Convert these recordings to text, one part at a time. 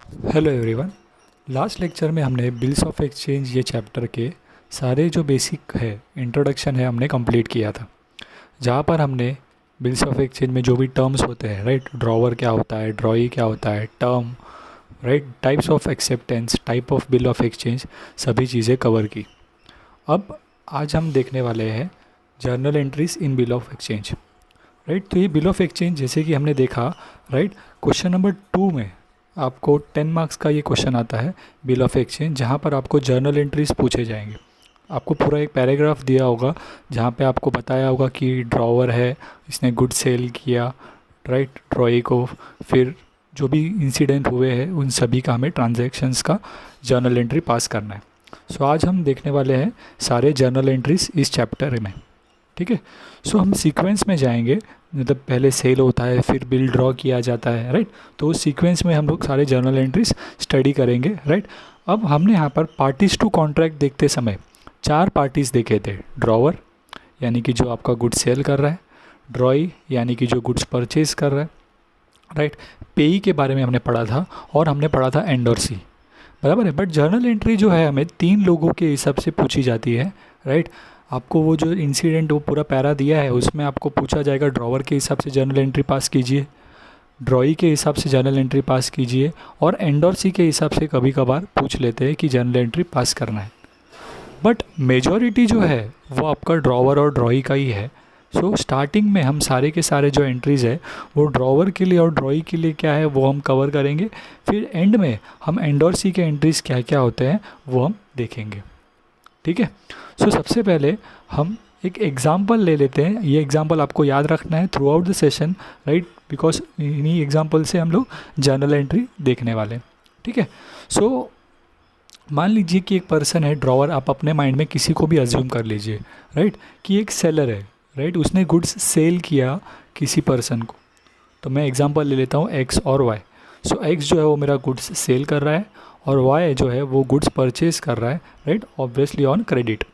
Hello everyone. Last lecture में हमने bills of exchange ये चैप्टर के सारे जो बेसिक है इंट्रोडक्शन है हमने कंप्लीट किया था, जहाँ पर हमने बिल्स ऑफ एक्सचेंज में जो भी टर्म्स होते हैं, राइट, ड्रॉवर क्या होता है, ड्रॉई क्या होता है, term, right, types of acceptance, type of bill of exchange, सभी चीज़ें कवर की। अब आज हम देखने वाले हैं journal entries in bill of exchange, right. तो ये बिल ऑफ एक्सचेंज जैसे कि हमने देखा, राइट, क्वेश्चन नंबर 2 में आपको 10 मार्क्स का ये क्वेश्चन आता है बिल ऑफ एक्सचेंज, जहाँ पर आपको जर्नल एंट्रीज पूछे जाएंगे। आपको पूरा एक पैराग्राफ दिया होगा जहाँ पे आपको बताया होगा कि ड्रॉवर है, इसने गुड सेल किया, राइट, ड्रॉई को, फिर जो भी इंसिडेंट हुए हैं उन सभी का हमें ट्रांजैक्शंस का जर्नल एंट्री पास करना है। सो आज हम देखने वाले हैं सारे जर्नल एंट्रीज इस चैप्टर में, ठीक है। सो हम सीक्वेंस में जाएंगे, मतलब पहले सेल होता है फिर बिल ड्रॉ किया जाता है, राइट। तो उस सीक्वेंस में हम लोग सारे जर्नल एंट्रीज स्टडी करेंगे, राइट। अब हमने यहाँ पर पार्टीज टू कॉन्ट्रैक्ट देखते समय 4 पार्टीज देखे थे। ड्रॉवर यानी कि जो आपका गुड्स सेल कर रहा है, ड्रॉई यानी कि जो गुड्स परचेज कर रहा है, राइट। पेई के बारे में हमने पढ़ा था और हमने पढ़ा था एंडोर्सी, बराबर है। बट जर्नल एंट्री जो है हमें 3 लोगों के हिसाब से पूछी जाती है, राइट। आपको वो जो इंसिडेंट वो पूरा पैरा दिया है उसमें आपको पूछा जाएगा ड्रॉवर के हिसाब से जर्नल एंट्री पास कीजिए, ड्रॉई के हिसाब से जर्नल एंट्री पास कीजिए, और एंडोर्सी के हिसाब से कभी कभार पूछ लेते हैं कि जर्नल एंट्री पास करना है। बट मेजॉरिटी जो है वो आपका ड्रॉवर और ड्रॉई का ही है। सो स्टार्टिंग में हम सारे के सारे जो एंट्रीज़ है वो ड्रॉवर के लिए और ड्रॉई के लिए क्या है वो हम कवर करेंगे। फिर एंड में हम एंडोर्सी के एंट्रीज़ क्या क्या होते हैं वो हम देखेंगे, ठीक है। सो सबसे पहले हम एक एग्ज़ाम्पल ले लेते हैं। ये एग्ज़ाम्पल आपको याद रखना है through out the session, right, because इन्हीं एग्ज़ाम्पल से हम लोग जर्नल एंट्री देखने वाले हैं, ठीक है। सो मान लीजिए कि एक पर्सन है ड्रॉवर, आप अपने माइंड में किसी को भी अज्यूम कर लीजिए, राइट, कि एक सेलर है, राइट, उसने गुड्स सेल किया किसी पर्सन को। तो मैं एग्ज़ाम्पल ले लेता हूँ एक्स और वाई। सो एक्स जो है वो मेरा गुड्स सेल कर रहा है और वाई जो है वो गुड्स परचेज कर रहा है, राइट, ऑब्वियसली ऑन क्रेडिट,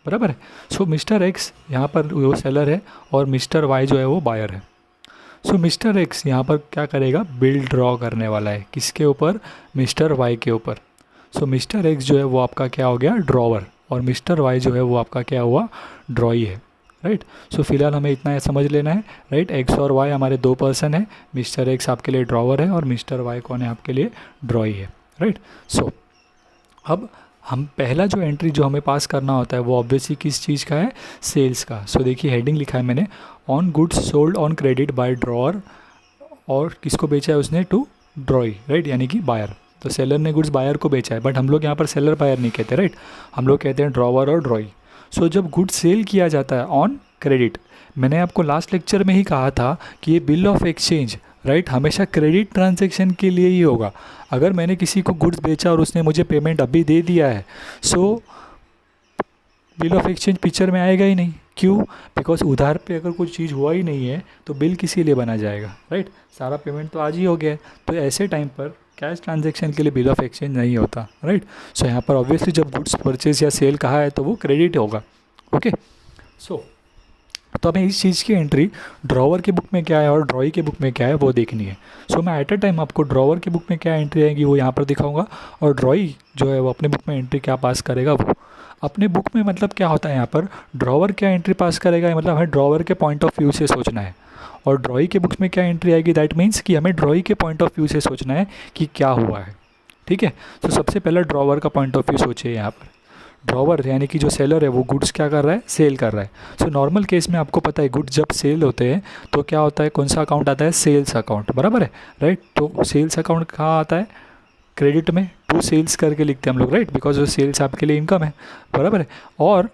बराबर है। सो मिस्टर एक्स यहाँ पर वो सेलर है और मिस्टर वाई जो है वो बायर है। सो मिस्टर एक्स यहाँ पर क्या करेगा, बिल ड्रॉ करने वाला है किसके ऊपर, मिस्टर वाई के ऊपर। सो मिस्टर एक्स जो है वो आपका क्या हो गया, ड्रॉवर, और मिस्टर वाई जो है वो आपका क्या हुआ, ड्रॉई है, राइट। सो फिलहाल हमें इतना समझ लेना है, राइट, एक्स और वाई हमारे 2 पर्सन है। मिस्टर एक्स आपके लिए ड्रॉवर है और मिस्टर वाई कौन है, आपके लिए ड्रॉई है, राइट। सो अब हम पहला जो एंट्री जो हमें पास करना होता है वो ऑब्वियसली किस चीज़ का है, सेल्स का। सो देखिए हेडिंग लिखा है मैंने, on goods sold on credit by drawer, और किसको बेचा है उसने, टू ड्रॉई, राइट, यानी कि बायर। तो सेलर ने गुड्स बायर को बेचा है, बट हम लोग यहाँ पर सेलर बायर नहीं कहते, राइट, हम लोग कहते हैं ड्रॉवर और ड्रॉई। सो जब गुड्स सेल किया जाता है ऑन क्रेडिट, मैंने आपको लास्ट लेक्चर में ही कहा था कि ये बिल ऑफ एक्सचेंज, राइट, हमेशा क्रेडिट ट्रांजैक्शन के लिए ही होगा। अगर मैंने किसी को गुड्स बेचा और उसने मुझे पेमेंट अभी दे दिया है, so bill of exchange picture में आएगा ही नहीं। क्यों? बिकॉज उधार पे अगर कोई चीज़ हुआ ही नहीं है तो बिल किसी लिए बना जाएगा, राइट, सारा पेमेंट तो आज ही हो गया है। तो ऐसे टाइम पर कैश ट्रांजैक्शन के लिए बिल ऑफ एक्सचेंज नहीं होता, राइट। सो यहाँ पर ऑब्वियसली जब गुड्स परचेज या सेल कहा है तो वो क्रेडिट होगा, ओके। सो तो हमें इस चीज़ की एंट्री ड्रॉवर के बुक में क्या है और ड्रॉई के बुक में क्या है वो देखनी है। सो मैं एट अ टाइम आपको ड्रॉवर के बुक में क्या एंट्री आएगी वो यहाँ पर दिखाऊंगा, और ड्रॉई जो है वो अपने बुक में एंट्री क्या पास करेगा वो अपने बुक में। मतलब क्या होता है यहाँ पर, ड्रॉवर क्या एंट्री पास करेगा, मतलब हमें ड्रॉवर के पॉइंट ऑफ व्यू से सोचना है। और ड्रॉई के बुक्स में क्या एंट्री आएगी, दैट मीन्स कि हमें ड्रॉई के पॉइंट ऑफ व्यू से सोचना है कि क्या हुआ है, ठीक है। तो सबसे पहले ड्रॉवर का पॉइंट ऑफ व्यू सोचिए। यहाँ पर ड्रॉवर यानी कि जो सेलर है वो गुड्स क्या कर रहा है, सेल कर रहा है। सो नॉर्मल केस में आपको पता है गुड्स जब सेल होते हैं तो क्या होता है, कौन सा अकाउंट आता है, सेल्स अकाउंट, बराबर है, राइट। तो सेल्स अकाउंट कहाँ आता है, क्रेडिट में, टू सेल्स करके लिखते हैं हम लोग, राइट, बिकॉज वो सेल्स आपके लिए इनकम है, बराबर है। और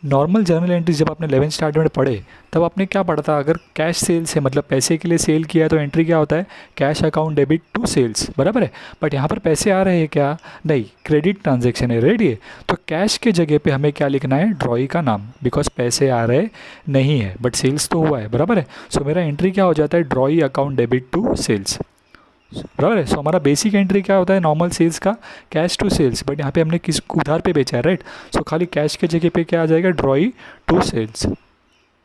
नॉर्मल जर्नल एंट्रीज जब आपने 11th स्टैंडर्ड में पढ़े तब आपने क्या पढ़ा था, अगर कैश सेल्स है मतलब पैसे के लिए सेल किया है तो एंट्री क्या होता है, cash account debit to sales, बराबर है। बट यहाँ पर पैसे आ रहे हैं क्या, नहीं, क्रेडिट ट्रांजैक्शन है, रेडी है। तो कैश के जगह पे हमें क्या लिखना है, ड्रॉई का नाम, बिकॉज पैसे आ रहे नहीं है बट सेल्स तो हुआ है, बराबर है। सो मेरा एंट्री क्या हो जाता है, drawee account debit to sales, बराबर है। सो हमारा बेसिक एंट्री क्या होता है, नॉर्मल सेल्स का कैश टू सेल्स, बट यहाँ पे हमने किस उधार पे बेचा है, राइट। सो खाली कैश के जगह पे क्या आ जाएगा, ड्रॉई टू सेल्स,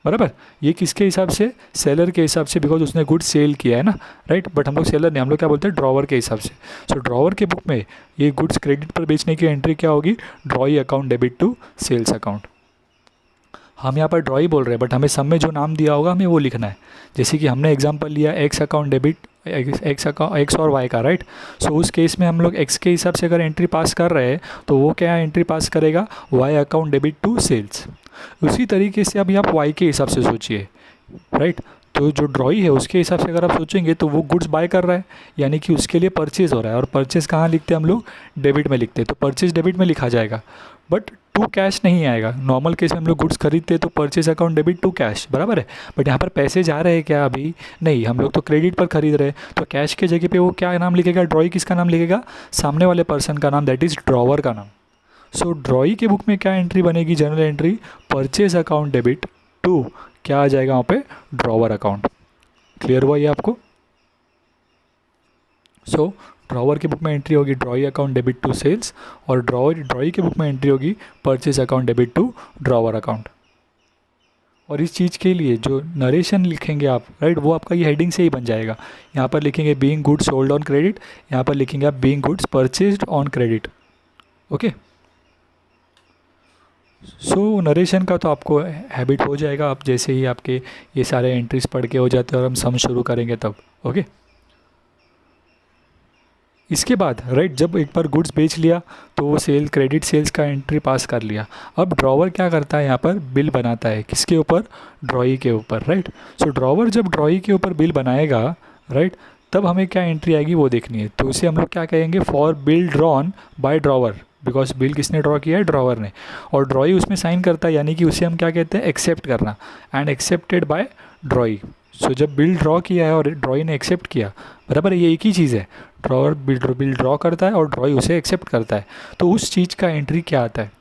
बराबर। ये किसके हिसाब से, सेलर के हिसाब से, बिकॉज उसने गुड्स सेल किया है ना, राइट। बट हम लोग सेलर नहीं, हम लोग क्या बोलते हैं, ड्रॉवर के हिसाब से। सो ड्रॉवर के बुक में ये गुड्स क्रेडिट पर बेचने की एंट्री क्या होगी, drawee account debit to sales account. हम यहाँ पर ड्रॉई बोल रहे हैं, बट हमें सब में जो नाम दिया होगा हमें वो लिखना है। जैसे कि हमने एग्जांपल लिया एक्स अकाउंट डेबिट, एक्स और वाई का, राइट। सो उस केस में हम लोग एक्स के हिसाब से अगर एंट्री पास कर रहे हैं तो वो क्या एंट्री पास करेगा, Y account debit to sales. उसी तरीके से अभी आप वाई के हिसाब से सोचिए, राइट। तो जो ड्रॉई है उसके हिसाब से अगर आप सोचेंगे तो वो गुड्स बाय कर रहा है, यानी कि उसके लिए परचेज़ हो रहा है। और परचेज़ कहाँ लिखते हैं हम लोग, डेबिट में लिखते हैं, तो परचेज़ डेबिट में लिखा जाएगा, बट टू कैश नहीं आएगा। नॉर्मल केस में हम लोग गुड्स खरीदते हैं तो purchase account debit to cash, बराबर है। बट यहाँ पर पैसे जा रहे हैं क्या, अभी नहीं, हम लोग तो क्रेडिट पर खरीद रहे हैं, तो कैश के जगह पे वो क्या नाम लिखेगा, ड्रॉई किसका नाम लिखेगा, सामने वाले पर्सन का नाम, दैट इज़ ड्रॉवर का नाम। सो ड्रॉई के बुक में क्या एंट्री बनेगी, general entry, purchase account debit to क्या आ जाएगा वहाँ पे, ड्रॉवर अकाउंट। क्लियर हुआ ये आपको। सो ड्रॉवर की बुक में एंट्री होगी drawee account debit to sales, और ड्रॉई की बुक में एंट्री होगी purchase account debit to drawer account. और इस चीज़ के लिए जो नरेशन लिखेंगे आप, राइट, वो आपका ये हेडिंग से ही बन जाएगा। यहाँ पर लिखेंगे being goods sold on credit, यहाँ पर लिखेंगे आप being goods purchased on credit. Okay. So narration का तो आपको हैबिट हो जाएगा, आप जैसे ही आपके ये सारे एंट्रीज पढ़ के हो जाते हैं और हम सम शुरू करेंगे तब। ओके। इसके बाद, राइट, जब एक बार गुड्स बेच लिया तो वो सेल, क्रेडिट सेल्स का एंट्री पास कर लिया। अब ड्रॉवर क्या करता है, यहाँ पर बिल बनाता है, किसके ऊपर, ड्रॉई के ऊपर, राइट। सो ड्रॉवर जब ड्रॉई के ऊपर बिल बनाएगा, राइट, तब हमें क्या एंट्री आएगी वो देखनी है। तो उसे हम लोग क्या कहेंगे, for bill drawn by drawer, because bill किसने ड्रॉ किया है, ड्रॉवर ने, और ड्रॉई उसमें साइन करता है, यानी कि उसे हम क्या कहते हैं, एक्सेप्ट करना, एंड एक्सेप्टेड बाय ड्रॉई। सो जब बिल ड्रॉ किया है और ड्रॉई ने एक्सेप्ट किया, बराबर, ये एक ही चीज़ है, ड्रॉवर बिल ड्रॉ करता है और ड्रॉई उसे एक्सेप्ट करता है, तो उस चीज़ का एंट्री क्या आता है।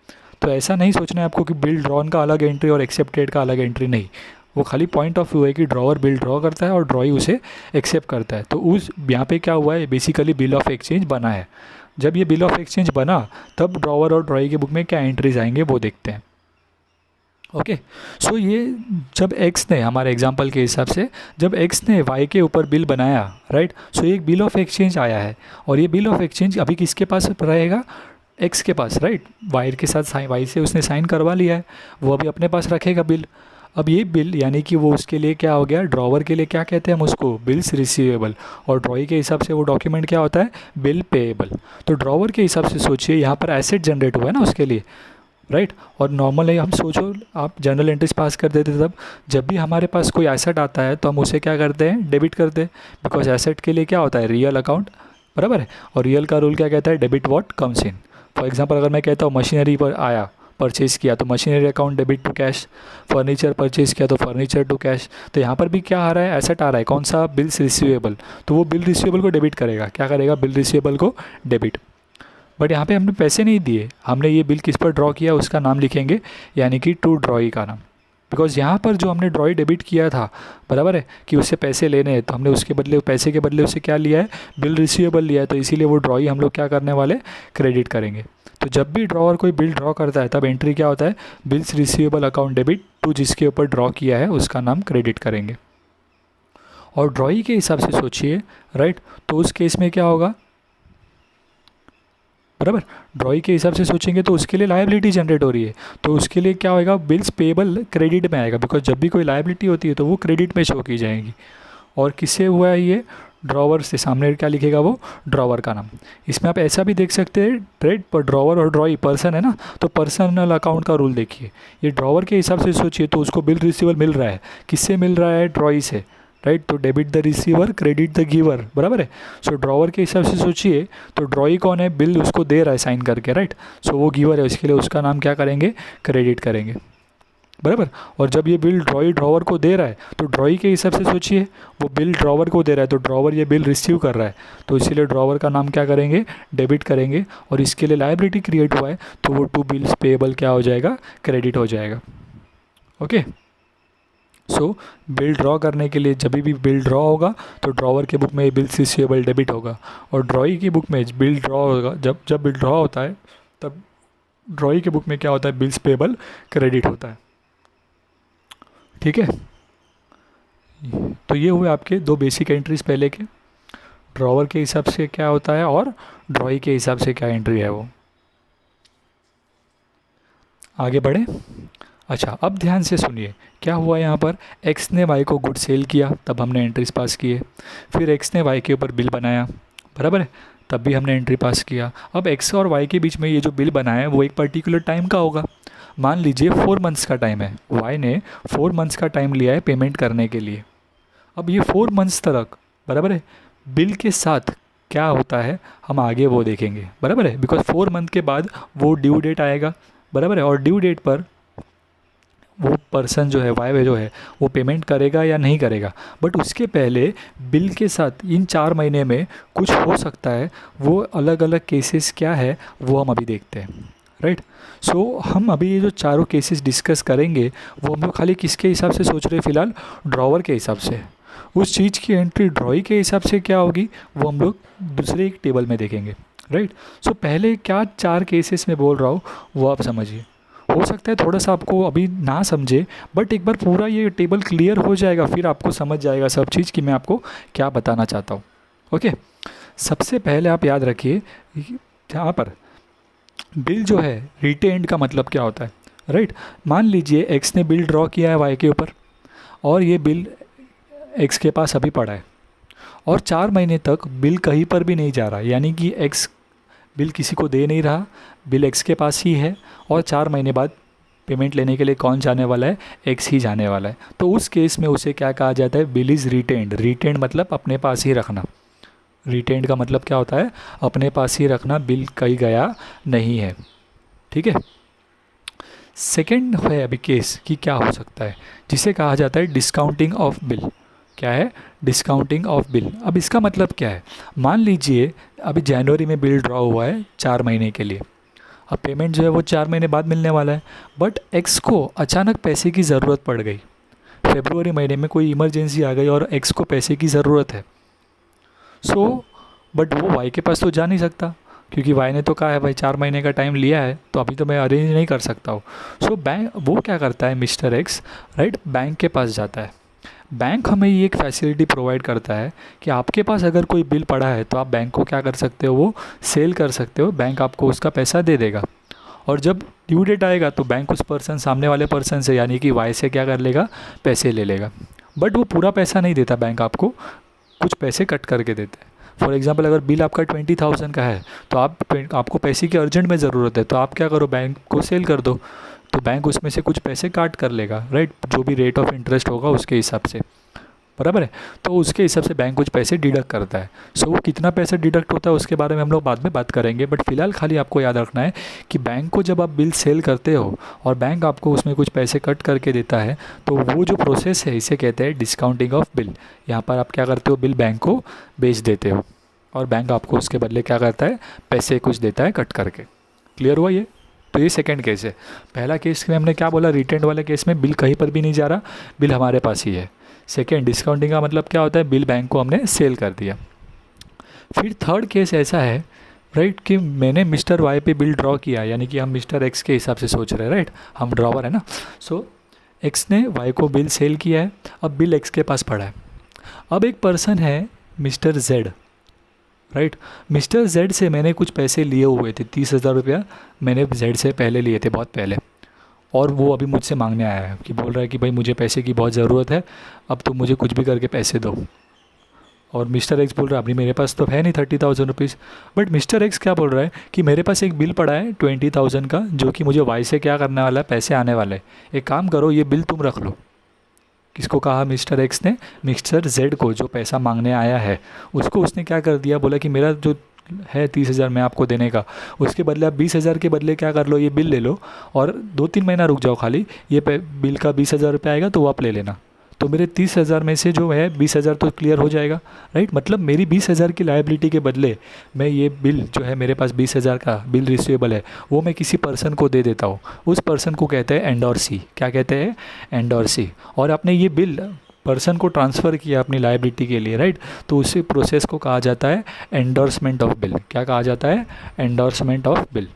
तो ऐसा नहीं सोचना है आपको कि बिल ड्रॉन का अलग एंट्री और एक्सेप्टेड का अलग एंट्री, नहीं, वो खाली पॉइंट ऑफ व्यू है कि ड्रॉवर बिल ड्रॉ करता है और ड्रॉई उसे एक्सेप्ट करता है। तो उस यहाँ पे क्या हुआ है, बेसिकली बिल ऑफ एक्सचेंज बना है। जब ये बिल ऑफ एक्सचेंज बना तब ड्रॉवर और ड्रॉई के बुक में क्या एंट्रीज आएंगे वो देखते हैं। ओके। सो ये जब एक्स ने, हमारे एग्जांपल के हिसाब से, जब एक्स ने वाई के ऊपर बिल बनाया, राइट, सो एक बिल ऑफ एक्सचेंज आया है, और ये बिल ऑफ एक्सचेंज अभी किसके पास रहेगा, एक्स के पास, राइट। वाई के साथ वाई से उसने साइन करवा लिया है, वो अभी अपने पास रखेगा बिल। अब ये बिल यानी कि वो उसके लिए क्या हो गया, ड्रॉवर के लिए क्या कहते हैं हम उसको, बिल्स रिसीवेबल, और ड्रॉई के हिसाब से वो डॉक्यूमेंट क्या होता है, बिल पेएबल। तो ड्रॉवर के हिसाब से सोचिए यहाँ पर एसेट जनरेट हुआ है ना उसके लिए, राइट। और नॉर्मल है, हम सोचो आप जनरल एंट्रीज पास कर देते तब, जब भी हमारे पास कोई एसेट आता है तो हम उसे क्या करते हैं, डेबिट करते हैं, बिकॉज एसेट के लिए क्या होता है, रियल अकाउंट, बराबर है। और रियल का रूल क्या कहता है, debit what comes in. For example अगर मैं कहता हूँ मशीनरी पर आया, परचेज़ किया, तो machinery account debit to cash, furniture purchase किया तो फर्नीचर टू कैश। तो यहाँ पर भी क्या आ रहा है, एसेट आ रहा है, कौन सा, बिल्स रिसीवेबल, तो वो बिल रिसीवेबल को डेबिट करेगा, क्या करेगा, बिल रिसीवेबल को डेबिट। बट यहाँ पे हमने पैसे नहीं दिए, हमने ये बिल किस पर ड्रॉ किया उसका नाम लिखेंगे, यानी कि टू ड्रॉई का नाम। बिकॉज यहाँ पर जो हमने ड्रॉई डेबिट किया था, बराबर है, कि उससे पैसे लेने हैं, तो हमने उसके बदले, पैसे के बदले उससे क्या लिया है, बिल रिसीवेबल लिया है, तो इसीलिए वो ड्रॉई हम लोग क्या करने वाले, क्रेडिट करेंगे। तो जब भी ड्रॉवर कोई बिल ड्रॉ करता है तब एंट्री क्या होता है, bills receivable account debit to जिसके ऊपर ड्रॉ किया है उसका नाम क्रेडिट करेंगे। और ड्रॉई के हिसाब से सोचिए, राइट, तो उस केस में क्या होगा, बराबर, ड्रॉई के हिसाब से सोचेंगे तो उसके लिए लायबिलिटी जनरेट हो रही है, तो उसके लिए क्या होएगा, बिल्स पेएबल क्रेडिट में आएगा, बिकॉज जब भी कोई लायबिलिटी होती है तो वो क्रेडिट में शो की जाएगी। और किससे हुआ है ये, ड्रॉवर से, सामने क्या लिखेगा वो, ड्रॉवर का नाम। इसमें आप ऐसा भी देख सकते हैं, राइट, पर ड्रॉवर और ड्रॉई पर्सन है ना, तो पर्सनल अकाउंट का रूल देखिए, ये ड्रॉवर के हिसाब से सोचिए तो उसको बिल रिसीवेबल मिल रहा है, किससे मिल रहा है, ड्रॉई से, राइट। तो debit the receiver, credit the giver, बराबर है। सो ड्रॉवर के हिसाब से सोचिए तो ड्रॉई कौन है, बिल उसको दे रहा है साइन करके, राइट। सो वो गिवर है, उसके लिए उसका नाम क्या करेंगे, क्रेडिट करेंगे, बराबर। और जब ये बिल ड्रॉई ड्रॉवर को दे रहा है तो ड्रॉई के हिसाब से सोचिए, वो बिल ड्रॉवर को दे रहा है तो ड्रॉवर ये बिल रिसीव कर रहा है, तो इसीलिए ड्रॉवर का नाम क्या करेंगे, डेबिट करेंगे। और इसके लिए लायबिलिटी क्रिएट हुआ है तो वो टू बिल्स पेएबल क्या हो जाएगा, क्रेडिट हो जाएगा। ओके। सो बिल ड्रॉ करने के लिए जब भी बिल ड्रॉ होगा तो ड्रॉवर के बुक में बिल्स रिसीवेबल डेबिट होगा, और ड्रॉई की बुक में बिल ड्रॉ होगा, जब बिल ड्रॉ होता है तब ड्रॉई के बुक में क्या होता है, बिल्स पेएबल क्रेडिट होता है। ठीक है, तो ये हुए आपके दो बेसिक एंट्रीज पहले के, ड्रॉवर के हिसाब से क्या होता है और ड्रॉई के हिसाब से क्या एंट्री है वो। आगे बढ़े। अच्छा, अब ध्यान से सुनिए क्या हुआ यहाँ पर। एक्स ने वाई को गुड सेल किया, तब हमने एंट्रीज पास किए। फिर एक्स ने वाई के ऊपर बिल बनाया, बराबर है, तब भी हमने एंट्री पास किया। अब एक्स और वाई के बीच में ये जो बिल बनाया है वो एक पर्टिकुलर टाइम का होगा। मान लीजिए 4 मंथ्स का टाइम है, वाई ने 4 मंथ्स का टाइम लिया है पेमेंट करने के लिए। अब ये 4 मंथ्स तक, बराबर है, बिल के साथ क्या होता है हम आगे वो देखेंगे, बराबर है, बिकॉज 4 मंथ के बाद वो ड्यू डेट आएगा, बराबर है, और ड्यू डेट पर वो पर्सन जो है वाई जो है वो पेमेंट करेगा या नहीं करेगा। बट उसके पहले बिल के साथ इन 4 महीने में कुछ हो सकता है, वो अलग अलग केसेस क्या है वो हम अभी देखते हैं, राइट। सो हम अभी ये जो चारों केसेस डिस्कस करेंगे वो हम लोग खाली किसके हिसाब से सोच रहे हैं फ़िलहाल, ड्रॉवर के हिसाब से। उस चीज़ की एंट्री ड्रॉई के हिसाब से क्या होगी वो हम लोग दूसरे एक टेबल में देखेंगे, राइट। सो पहले क्या 4 केसेस में बोल रहा हूँ वो आप समझिए। हो सकता है थोड़ा सा आपको अभी ना समझे, बट एक बार पूरा ये टेबल क्लियर हो जाएगा फिर आपको समझ जाएगा सब चीज़ कि मैं आपको क्या बताना चाहता हूँ। ओके, सबसे पहले आप याद रखिए यहाँ पर बिल जो है रिटेन्ड का मतलब क्या होता है, राइट। मान लीजिए एक्स ने बिल ड्रॉ किया है वाई के ऊपर और ये बिल एक्स के पास अभी पड़ा है और 4 महीने तक बिल कहीं पर भी नहीं जा रहा, यानी कि एक्स बिल किसी को दे नहीं रहा, बिल एक्स के पास ही है और 4 महीने बाद पेमेंट लेने के लिए कौन जाने वाला है, एक्स ही जाने वाला है। तो उस केस में उसे क्या कहा जाता है, बिल इज़ रिटेन्ड। रिटेन्ड मतलब अपने पास ही रखना, रिटेन्ड का मतलब क्या होता है, अपने पास ही रखना, बिल कहीं गया नहीं है, ठीक है। सेकेंड है अभी केस कि क्या हो सकता है जिसे कहा जाता है डिस्काउंटिंग ऑफ बिल। क्या है, डिस्काउंटिंग ऑफ बिल। अब इसका मतलब क्या है, मान लीजिए अभी जनवरी में बिल ड्रॉ हुआ है 4 महीने के लिए, अब पेमेंट जो है वो 4 महीने बाद मिलने वाला है, बट एक्स को अचानक पैसे की ज़रूरत पड़ गई, फेब्रुवरी महीने में कोई इमरजेंसी आ गई और एक्स को पैसे की ज़रूरत है। बट वो वाई के पास तो जा नहीं सकता क्योंकि वाई ने तो कहा है भाई 4 महीने का टाइम लिया है तो अभी तो मैं अरेंज नहीं कर सकता हूँ। बैंक वो क्या करता है, मिस्टर एक्स, राइट, बैंक के पास जाता है। बैंक हमें ये एक फैसिलिटी प्रोवाइड करता है कि आपके पास अगर कोई बिल पड़ा है तो आप बैंक को क्या कर सकते हो, वो सेल कर सकते हो, बैंक आपको उसका पैसा दे देगा। और जब ड्यू डेट आएगा तो बैंक उस पर्सन, सामने वाले पर्सन से यानी कि वाई से क्या कर लेगा, पैसे ले लेगा। बट वो पूरा पैसा नहीं देता, बैंक आपको कुछ पैसे कट करके देता है। फॉर एग्जांपल अगर बिल आपका 20,000 का है तो आपको पैसे की अर्जेंट में ज़रूरत है तो आप क्या करो, बैंक को सेल कर दो, तो बैंक उसमें से कुछ पैसे काट कर लेगा, राइट, जो भी रेट ऑफ इंटरेस्ट होगा उसके हिसाब से, बराबर है। तो उसके हिसाब से बैंक कुछ पैसे डिडक्ट करता है। वो कितना पैसा डिडक्ट होता है उसके बारे में हम लोग बाद में बात करेंगे, बट फिलहाल खाली आपको याद रखना है कि बैंक को जब आप बिल सेल करते हो और बैंक आपको उसमें कुछ पैसे कट करके देता है तो वो जो प्रोसेस है इसे कहते हैं डिस्काउंटिंग ऑफ बिल। यहाँ पर आप क्या करते हो, बिल बैंक को बेच देते हो और बैंक आपको उसके बदले क्या करता है, पैसे कुछ देता है कट करके। क्लियर हुआ ये? तो ये सेकंड केस है। पहला केस में हमने क्या बोला, रिटेंड वाले केस में बिल कहीं पर भी नहीं जा रहा, बिल हमारे पास ही है। सेकंड, डिस्काउंटिंग का मतलब क्या होता है, बिल बैंक को हमने सेल कर दिया। फिर थर्ड केस ऐसा है, राइट, कि मैंने मिस्टर वाई पे बिल ड्रॉ किया, यानी कि हम मिस्टर एक्स के हिसाब से सोच रहे हैं, राइट, हम ड्रॉवर है ना। सो एक्स ने वाई को बिल सेल किया है, अब बिल एक्स के पास पड़ा है। अब एक पर्सन है mister Z, right, mister Z से मैंने कुछ पैसे लिए हुए थे, 30,000 रुपया मैंने जेड से पहले लिए थे, बहुत पहले, और वो अभी मुझसे मांगने आया है कि बोल रहा है कि भाई मुझे पैसे की बहुत ज़रूरत है, अब तुम मुझे कुछ भी करके पैसे दो। और मिस्टर एक्स बोल रहा है अभी मेरे पास तो है नहीं 30,000 रुपीज़, बट मिस्टर एक्स क्या बोल रहा है कि मेरे पास एक बिल पड़ा है 20,000 का जो कि मुझे वाई से क्या करने वाला है, पैसे आने वाले हैं, एक काम करो ये बिल तुम रख लो। किसको कहा, मिस्टर एक्स ने मिस्टर जेड को, जो पैसा मांगने आया है उसको उसने क्या कर दिया, बोला कि मेरा जो है 30,000 मैं आपको देने का, उसके बदले आप 20,000 के बदले क्या कर लो, ये बिल ले लो और 2-3 महीना रुक जाओ, खाली ये बिल का 20,000 रुपये आएगा तो वो आप ले लेना। तो मेरे 30,000 में से जो है 20,000 तो क्लियर हो जाएगा, राइट। मतलब मेरी 20,000 की लायबिलिटी के बदले मैं ये बिल जो है मेरे पास 20,000 का बिल रिसीवेबल है वो मैं किसी पर्सन को दे देता हूँ। उस पर्सन को कहते हैं एंडोर्सी। क्या कहते हैं, एंडोर्सी। और आपने ये बिल पर्सन को ट्रांसफ़र किया अपनी लायबिलिटी के लिए, राइट, तो उसी प्रोसेस को कहा जाता है एंडोर्समेंट ऑफ बिल। क्या कहा जाता है, एंडोर्समेंट ऑफ बिल।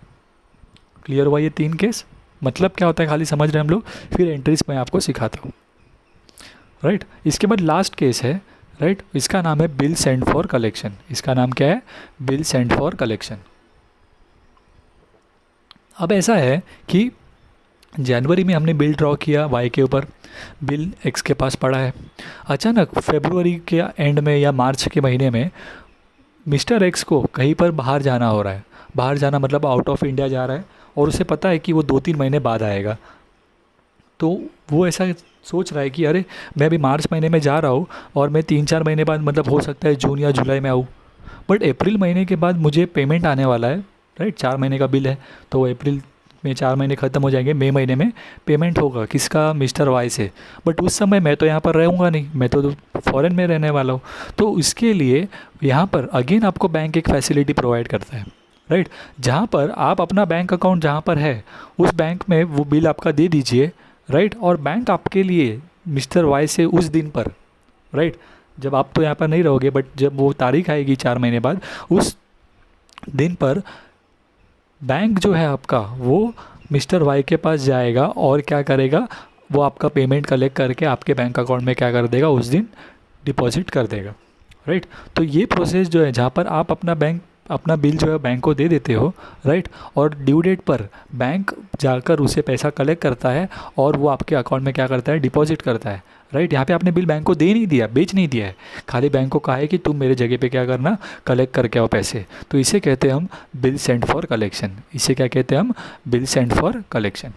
क्लियर हुआ ये 3 केस? मतलब क्या होता है खाली समझ रहे हैं हम लोग, फिर एंट्रीज मैं आपको सिखाता हूँ। राइट। इसके बाद लास्ट केस है, राइट, इसका नाम है बिल सेंड फॉर कलेक्शन। इसका नाम क्या है? Bill send for collection. अब ऐसा है कि जनवरी में हमने बिल ड्रॉ किया वाई के ऊपर, बिल एक्स के पास पड़ा है। अचानक फरवरी के एंड में या मार्च के महीने में मिस्टर एक्स को कहीं पर बाहर जाना हो रहा है। बाहर जाना मतलब आउट ऑफ इंडिया जा रहा है, और उसे पता है कि वो 2-3 महीने बाद आएगा। तो वो ऐसा सोच रहा है कि अरे मैं अभी मार्च महीने में जा रहा हूँ और मैं 3-4 महीने बाद, मतलब हो सकता है जून या जुलाई में आऊँ, बट अप्रैल महीने के बाद मुझे पेमेंट आने वाला है, राइट। 4 महीने का बिल है, तो अप्रैल में 4 महीने ख़त्म हो जाएंगे, मई महीने में पेमेंट होगा किसका? मिस्टर वाई से। बट उस समय मैं तो यहाँ पर रहूँगा नहीं, मैं तो फॉरेन में रहने वाला हूँ। तो इसके लिए यहाँ पर अगेन आपको बैंक एक फैसिलिटी प्रोवाइड करता है, राइट। जहाँ पर आप अपना बैंक अकाउंट जहाँ पर है उस बैंक में वो बिल आपका दे दीजिए, राइट। और बैंक आपके लिए मिस्टर वाई से उस दिन पर, राइट, जब आप तो यहाँ पर नहीं रहोगे, बट जब वो तारीख आएगी 4 महीने बाद, उस दिन पर बैंक जो है आपका वो मिस्टर वाई के पास जाएगा और क्या करेगा? वो आपका पेमेंट कलेक्ट करके आपके बैंक अकाउंट में क्या कर देगा? उस दिन डिपॉजिट कर देगा, राइट। तो ये प्रोसेस जो है जहाँ पर आप अपना बिल जो है बैंक को दे देते हो, राइट, और ड्यू डेट पर बैंक जाकर उसे पैसा कलेक्ट करता है और वो आपके अकाउंट में क्या करता है? डिपॉजिट करता है, राइट। यहाँ पे आपने बिल बैंक को दे नहीं दिया, बेच नहीं दिया है, खाली बैंक को कहा है कि तुम मेरे जगह पे क्या करना? कलेक्ट करके आओ पैसे। तो इसे कहते हैं हम बिल सेंड फॉर कलेक्शन। इसे क्या कहते हैं हम? Bill send for collection.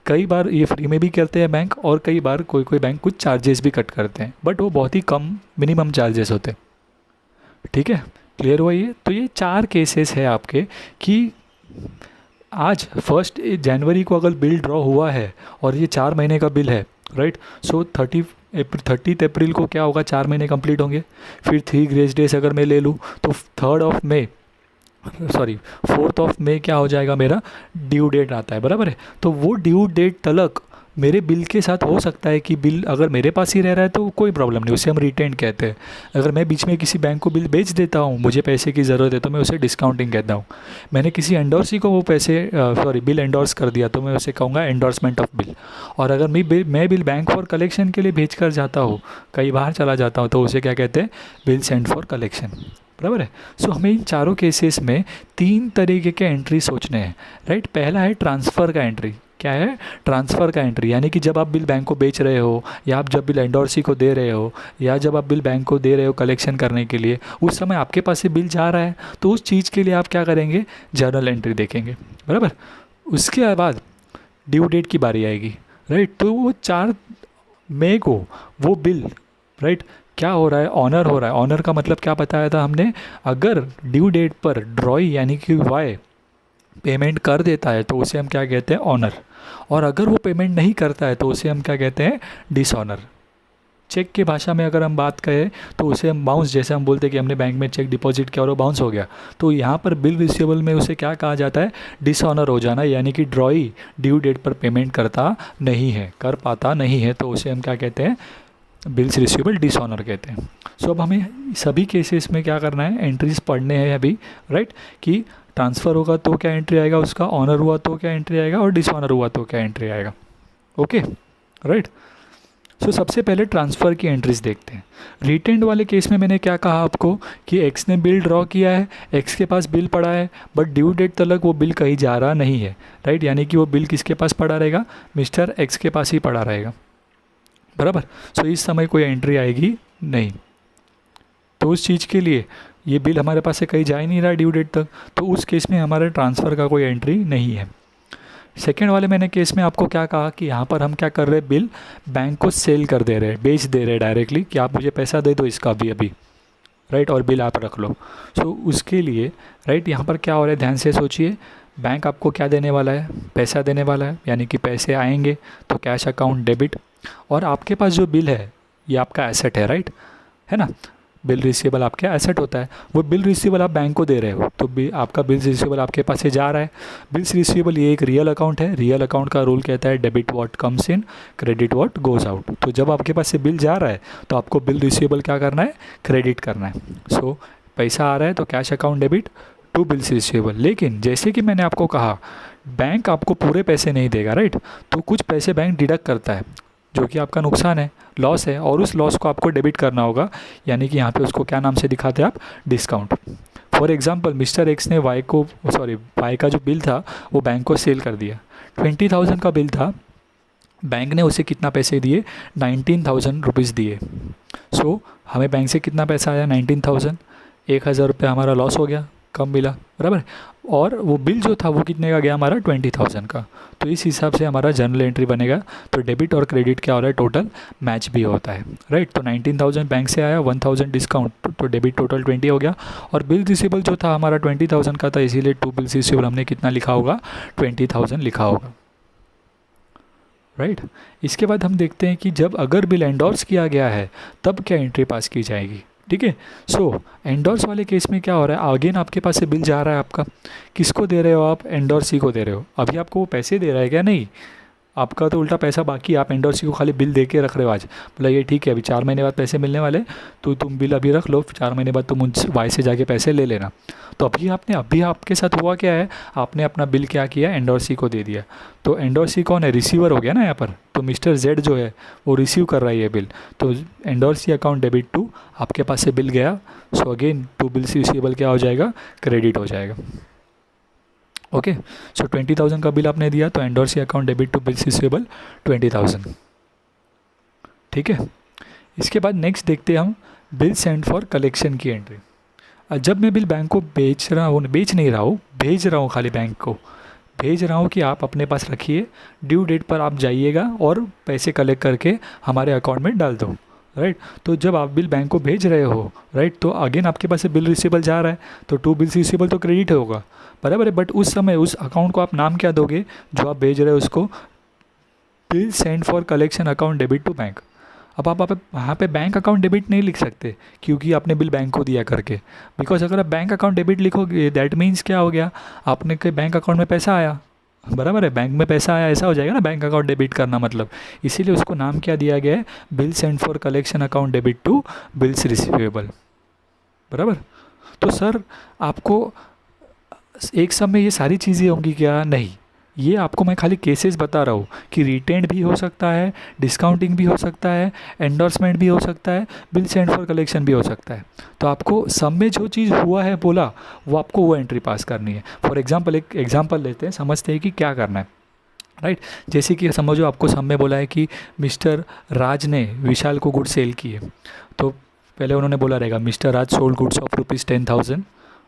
कई बार ये फ्री में भी करते हैं बैंक, और कई बार कोई कोई बैंक कुछ चार्जेस भी कट करते हैं, बट वो बहुत ही कम मिनिमम चार्जेस होते हैं, ठीक है। क्लियर हुआ ये? तो ये 4 केसेस है आपके कि आज 1 जनवरी को अगर बिल ड्रॉ हुआ है और ये 4 महीने का बिल है, राइट। सो 30 अप्रैल को क्या होगा? 4 महीने कंप्लीट होंगे। फिर 3 ग्रेस डेज अगर मैं ले लूँ तो 4th ऑफ मई क्या हो जाएगा? मेरा ड्यू डेट आता है, बराबर है। तो वो ड्यू डेट तलक मेरे बिल के साथ हो सकता है कि बिल अगर मेरे पास ही रह रहा है तो कोई प्रॉब्लम नहीं, उसे हम रिटेन कहते हैं। अगर मैं बीच में किसी बैंक को बिल बेच देता हूँ, मुझे पैसे की ज़रूरत है, तो मैं उसे डिस्काउंटिंग कहता हूँ। मैंने किसी एंडोर्सी को वो बिल एंडोर्स कर दिया, तो मैं उसे कहूँगा एंडोर्समेंट ऑफ बिल। और अगर मैं बिल बैंक फॉर कलेक्शन के लिए भेज कर जाता हूँ, कई बार चला जाता हूँ, तो उसे क्या कहते हैं? बिल सेंड फॉर कलेक्शन, बराबर है। सो हमें इन चारों केसेस में 3 तरीके के एंट्री सोचने हैं, राइट। पहला है ट्रांसफ़र का एंट्री। क्या है? ट्रांसफ़र का एंट्री, यानी कि जब आप बिल बैंक को बेच रहे हो, या आप जब बिल एंडोर्सी को दे रहे हो, या जब आप बिल बैंक को दे रहे हो कलेक्शन करने के लिए, उस समय आपके पास से बिल जा रहा है, तो उस चीज़ के लिए आप क्या करेंगे? जर्नल एंट्री देखेंगे, बराबर। उसके बाद ड्यू डेट की बारी आएगी, राइट। तो वो 4 मई को वो बिल, राइट, क्या हो रहा है? ऑनर हो रहा है। ऑनर का मतलब क्या बताया था हमने? अगर ड्यू डेट पर ड्रॉई यानी कि वाई पेमेंट कर देता है तो उसे हम क्या कहते हैं? ऑनर। और अगर वो पेमेंट नहीं करता है तो उसे हम क्या कहते हैं? डिसऑनर। चेक की भाषा में अगर हम बात करें तो उसे हम बाउंस, जैसे हम बोलते हैं कि हमने बैंक में चेक डिपॉजिट किया और वो बाउंस हो गया, तो यहाँ पर बिल रिसीवेबल में उसे क्या कहा जाता है? डिसऑनर हो जाना, यानी कि ड्रॉई ड्यू डेट पर पेमेंट करता नहीं है, कर पाता नहीं है, तो उसे हम क्या कहते हैं? बिल्स रिसीवेबल डिसऑनर कहते हैं। सो अब हमें सभी केसेस में क्या करना है? एंट्रीज पढ़ने हैं अभी, राइट। कि ट्रांसफ़र होगा तो क्या एंट्री आएगा उसका, ऑनर हुआ तो क्या एंट्री आएगा, और डिसऑनर हुआ तो क्या एंट्री आएगा। Okay, right. सो सबसे पहले ट्रांसफ़र की एंट्रीज देखते हैं। रिटेंड वाले केस में मैंने क्या कहा आपको कि एक्स ने बिल ड्रॉ किया है, एक्स के पास बिल पड़ा है, बट ड्यू डेट तक वो बिल कहीं जा रहा नहीं है, राइट। यानी कि वो बिल किसके पास पड़ा रहेगा? मिस्टर एक्स के पास ही पड़ा रहेगा, बराबर। सो इस समय कोई एंट्री आएगी नहीं। तो उस चीज़ के लिए ये बिल हमारे पास से कहीं जा ही नहीं रहा ड्यू डेट तक, तो उस केस में हमारे ट्रांसफ़र का कोई एंट्री नहीं है। सेकेंड वाले मैंने केस में आपको क्या कहा कि यहाँ पर हम क्या कर रहे हैं? बिल बैंक को सेल कर दे रहे हैं, बेच दे रहे हैं डायरेक्टली, कि आप मुझे पैसा दे दो इसका अभी, राइट, और बिल आप रख लो। सो उसके लिए, राइट, यहाँ पर क्या हो रहा है? ध्यान से सोचिए। बैंक आपको क्या देने वाला है? पैसा देने वाला है, यानी कि पैसे आएंगे तो कैश अकाउंट डेबिट, और आपके पास जो बिल है ये आपका एसेट है, राइट, है ना। बिल रिसीवेबल आपका एसेट होता है, वो बिल रिसीवेबल आप बैंक को दे रहे हो, तो आपका बिल रिसीवेबल आपके पास से जा रहा है। बिल्स रिसीवेबल ये एक रियल अकाउंट है। रियल अकाउंट का रूल कहता है debit what comes in, credit what goes out. तो जब आपके पास से बिल जा रहा है तो आपको बिल रिसीवेबल क्या करना है? क्रेडिट करना है। सो पैसा आ रहा है तो cash account debit to bills receivable. लेकिन जैसे कि मैंने आपको कहा, बैंक आपको पूरे पैसे नहीं देगा, राइट, तो कुछ पैसे बैंक डिडक्ट करता है, जो कि आपका नुकसान है, लॉस है, और उस लॉस को आपको डेबिट करना होगा, यानी कि यहाँ पे उसको क्या नाम से दिखाते हैं आप, discount. For example mister x ने वाई का जो बिल था वो बैंक को सेल कर दिया, 20,000 का बिल था, बैंक ने उसे कितना पैसे दिए, 19,000 रुपीज़ दिए। सो हमें बैंक से कितना पैसा आया, 19,000, 1,000 रुपये हमारा लॉस हो गया, कम मिला, बराबर। और वो बिल जो था वो कितने का गया हमारा, 20,000 का। तो इस हिसाब से हमारा जर्नल एंट्री बनेगा। तो डेबिट और क्रेडिट क्या हो रहा है, टोटल मैच भी होता है, राइट। तो 19,000 बैंक से आया, 1,000 डिस्काउंट, तो डेबिट टोटल 20 हो गया। और बिल रिसीवेबल जो था हमारा 20,000 का था, इसीलिए टू बिल्स रिसीवेबल हमने कितना लिखा होगा, 20,000 लिखा होगा, राइट। इसके बाद हम देखते हैं कि जब अगर बिल एंडोर्स किया गया है तब क्या एंट्री पास की जाएगी, ठीक है। सो एंडोर्स वाले केस में क्या हो रहा है, अगेन आपके पास से बिल जा रहा है आपका, किसको दे रहे हो आप, एंडोर्सी को दे रहे हो। अभी आपको वो पैसे दे रहा है क्या, नहीं, आपका तो उल्टा पैसा बाकी, आप एंडोर्सी को खाली बिल दे के रख रहे हो आज, बोला ये ठीक है अभी 4 महीने बाद पैसे मिलने वाले, तो तुम बिल अभी रख लो, 4 महीने बाद तुम उन वाई से जाके पैसे ले लेना। तो अभी आपके साथ हुआ क्या है, आपने अपना बिल क्या किया, एंडोर्सी को दे दिया। तो एंडोर्सी कौन है, रिसीवर हो गया ना यहाँ पर। तो मिस्टर जेड जो है वो रिसीव कर रहा है ये बिल, तो एंडोर्सी अकाउंट डेबिट टू, आपके पास से बिल गया, so again to bills receivable क्या हो जाएगा, क्रेडिट हो जाएगा। ओके, सो 20,000 का बिल आपने दिया, तो endorsee account debit to bills receivable 20,000, ठीक है। इसके बाद नेक्स्ट देखते हैं हम बिल सेंड फॉर कलेक्शन की एंट्री। जब मैं बिल बैंक को बेच नहीं रहा हूँ, भेज रहा हूँ, खाली बैंक को भेज रहा हूँ कि आप अपने पास रखिए, ड्यू डेट पर आप जाइएगा और पैसे कलेक्ट करके हमारे अकाउंट में डाल दो, राइट। तो जब आप बिल बैंक को भेज रहे हो, राइट, तो अगेन आपके पास से बिल रिसीवेबल जा रहा है, तो टू बिल्स रिसीवेबल तो क्रेडिट होगा, बराबर है। बट उस समय उस अकाउंट को आप नाम क्या दोगे, जो आप भेज रहे हो उसको, bill send for collection account debit to bank. अब आप वहाँ पे बैंक अकाउंट डेबिट नहीं लिख सकते, क्योंकि आपने बिल बैंक को दिया करके, बिकॉज अगर आप बैंक अकाउंट डेबिट लिखोगे दैट मीन्स क्या हो गया, आपने के बैंक अकाउंट में पैसा आया, बराबर है, बैंक में पैसा आया, ऐसा हो जाएगा ना बैंक अकाउंट डेबिट करना मतलब। इसीलिए उसको नाम क्या दिया गया है, bill send for collection account debit to bills receivable, बराबर। तो सर आपको एक समय ये सारी चीज़ें होंगी क्या, नहीं, ये आपको मैं खाली केसेस बता रहा हूँ कि रिटेंड भी हो सकता है, डिस्काउंटिंग भी हो सकता है, एंडोर्समेंट भी हो सकता है, बिल सेंड फॉर कलेक्शन भी हो सकता है। तो आपको सब में जो चीज़ हुआ है बोला, वो आपको वो एंट्री पास करनी है। फॉर एग्जांपल एक एग्जांपल लेते हैं, समझते हैं कि क्या करना है, राइट। जैसे कि समझो आपको सब में बोला है कि मिस्टर राज ने विशाल को गुड सेल किए, तो पहले उन्होंने बोला रहेगा mister Raj sold goods of ₹10,000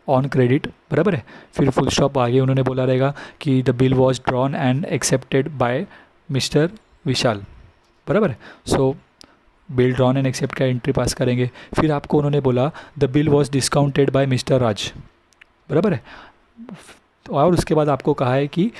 on credit, बराबर है। फिर फुल स्टॉप आगे उन्होंने बोला रहेगा कि the bill was drawn and accepted by mister Vishal, बराबर है। So bill drawn and accept का एंट्री पास करेंगे। फिर आपको उन्होंने बोला the bill was discounted by mister Raj, बराबर है। और उसके बाद आपको कहा है कि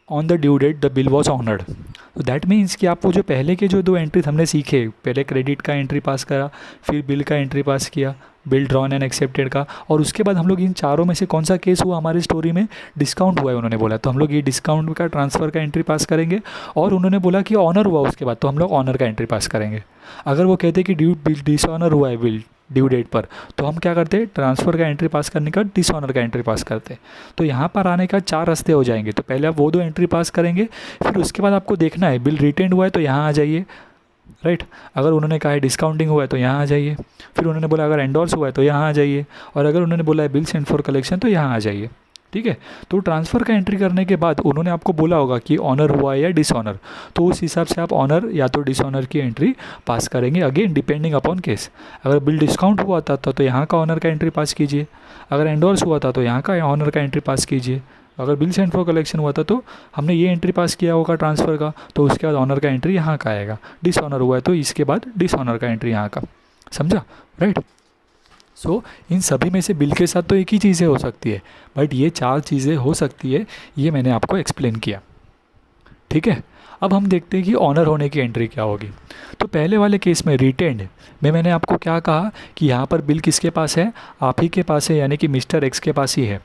on the due date the bill was honoured. तो दैट मीन्स कि आपको जो पहले के जो 2 एंट्रीज हमने सीखे, पहले क्रेडिट का एंट्री पास करा, फिर बिल का एंट्री पास किया, बिल ड्रॉन एंड एक्सेप्टेड का, और उसके बाद हम लोग इन चारों में से कौन सा केस हुआ हमारी स्टोरी में, डिस्काउंट हुआ है उन्होंने बोला, तो हम लोग ये डिस्काउंट का ट्रांसफ़र का एंट्री पास करेंगे। और उन्होंने बोला कि ऑनर हुआ उसके बाद, तो हम लोग ऑनर का एंट्री पास करेंगे। अगर वो कहते कि डिसऑनर हुआ है बिल ड्यू डेट पर, तो हम क्या करते, ट्रांसफ़र का एंट्री पास करने का डिसऑनर का एंट्री पास करते। तो यहाँ पर आने का 4 रास्ते हो जाएंगे। तो पहले आप वो 2 एंट्री पास करेंगे, फिर उसके बाद आपको देखना है बिल रिटेंड हुआ है तो यहाँ आ जाइए, राइट। अगर उन्होंने कहा है डिस्काउंटिंग हुआ है तो यहाँ आ जाइए। फिर उन्होंने बोला अगर एंडोर्स हुआ है तो यहाँ आ जाइए, और अगर उन्होंने बोला है बिल सेंड फॉर कलेक्शन तो यहाँ आ जाइए, ठीक है। तो ट्रांसफ़र का एंट्री करने के बाद उन्होंने आपको बोला होगा कि ऑनर हुआ है या डिसऑनर, तो उस हिसाब से आप ऑनर या तो डिसऑनर की एंट्री पास करेंगे, अगेन डिपेंडिंग अपॉन केस। अगर बिल डिस्काउंट हुआ था तो यहाँ का ऑनर का एंट्री पास कीजिए, अगर एंडोर्स हुआ था तो यहाँ का ऑनर का एंट्री पास कीजिए, अगर बिल सेंड फॉर कलेक्शन हुआ था तो हमने ये एंट्री पास किया होगा ट्रांसफ़र का, तो उसके बाद ऑनर का एंट्री यहाँ का आएगा। डिसऑनर हुआ है तो इसके बाद डिसऑनर का एंट्री यहाँ का, समझा, राइट। सो इन सभी में से बिल के साथ तो एक ही चीज़ें हो सकती है, बट ये 4 चीज़ें हो सकती है, ये मैंने आपको एक्सप्लेन किया, ठीक है। अब हम देखते हैं कि ऑनर होने की एंट्री क्या होगी। तो पहले वाले केस में रिटेंड में मैंने आपको क्या कहा कि यहाँ पर बिल किसके पास है, आप ही के पास है, यानी कि मिस्टर एक्स के पास ही है,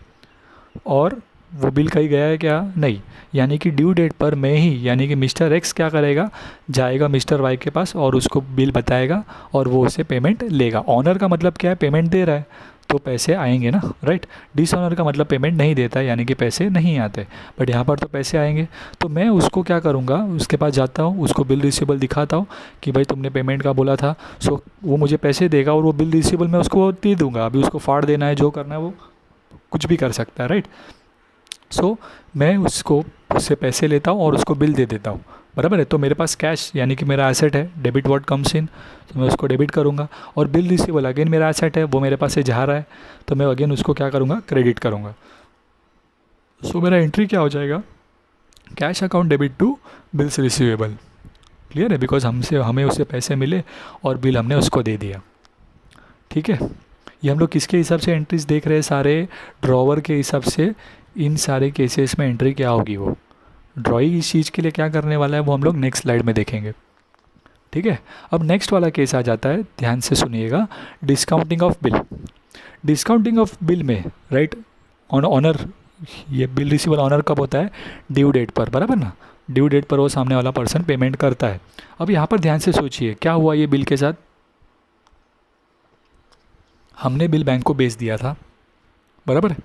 और वो बिल कहीं गया है क्या, नहीं, यानी कि ड्यू डेट पर मैं ही, यानी कि मिस्टर एक्स क्या करेगा, जाएगा मिस्टर वाई के पास और उसको बिल बताएगा और वो उसे पेमेंट लेगा। ऑनर का मतलब क्या है, पेमेंट दे रहा है, तो पैसे आएंगे ना, राइट। डिसऑनर का मतलब पेमेंट नहीं देता है, यानी कि पैसे नहीं आते, बट यहाँ पर तो पैसे आएंगे। तो मैं उसको क्या करूँगा, उसके पास जाता हूँ, उसको बिल रिसीवेबल दिखाता हूँ कि भाई तुमने पेमेंट का बोला था। सो वो मुझे पैसे देगा और वो बिल रिसीवेबल मैं उसको दे दूँगा। अभी उसको फाड़ देना है, जो करना है वो कुछ भी कर सकता है, राइट। सो मैं उसको उससे पैसे लेता हूँ और उसको बिल दे देता हूँ, बराबर है। तो मेरे पास कैश यानी कि मेरा एसेट है, डेबिट वर्ड कम्स इन, तो मैं उसको डेबिट करूँगा। और बिल रिसीवेबल अगेन मेरा एसेट है, वो मेरे पास से जा रहा है, तो मैं अगेन उसको क्या करूँगा, क्रेडिट करूँगा। सो मेरा एंट्री क्या हो जाएगा, cash account debit to bills receivable. Clear है, बिकॉज हमें उससे पैसे मिले और बिल हमने उसको दे दिया। ठीक है, ये हम लोग किसके हिसाब से एंट्रीज देख रहे हैं, सारे ड्रॉवर के हिसाब से। इन सारे केसेस में एंट्री क्या होगी, वो ड्रॉइंग इस चीज़ के लिए क्या करने वाला है वो हम लोग नेक्स्ट स्लाइड में देखेंगे। ठीक है, अब नेक्स्ट वाला केस आ जाता है, ध्यान से सुनिएगा, discounting of bill. Discounting of bill में, राइट, ऑनर, ये बिल रिसीवेबल ऑनर कब होता है, ड्यू डेट पर, बराबर ना। ड्यू डेट पर वो सामने वाला पर्सन पेमेंट करता है। अब यहाँ पर ध्यान से सोचिए क्या हुआ ये बिल के साथ। हमने बिल बैंक को बेच दिया था, बराबर है।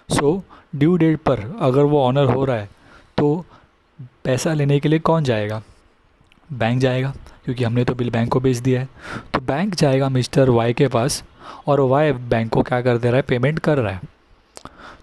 सो ड्यू डेट पर अगर वो ऑनर हो रहा है तो पैसा लेने के लिए कौन जाएगा, बैंक जाएगा, क्योंकि हमने तो बिल बैंक को बेच दिया है। तो बैंक जाएगा मिस्टर वाई के पास और वाई बैंक को क्या कर दे रहा है, पेमेंट कर रहा है।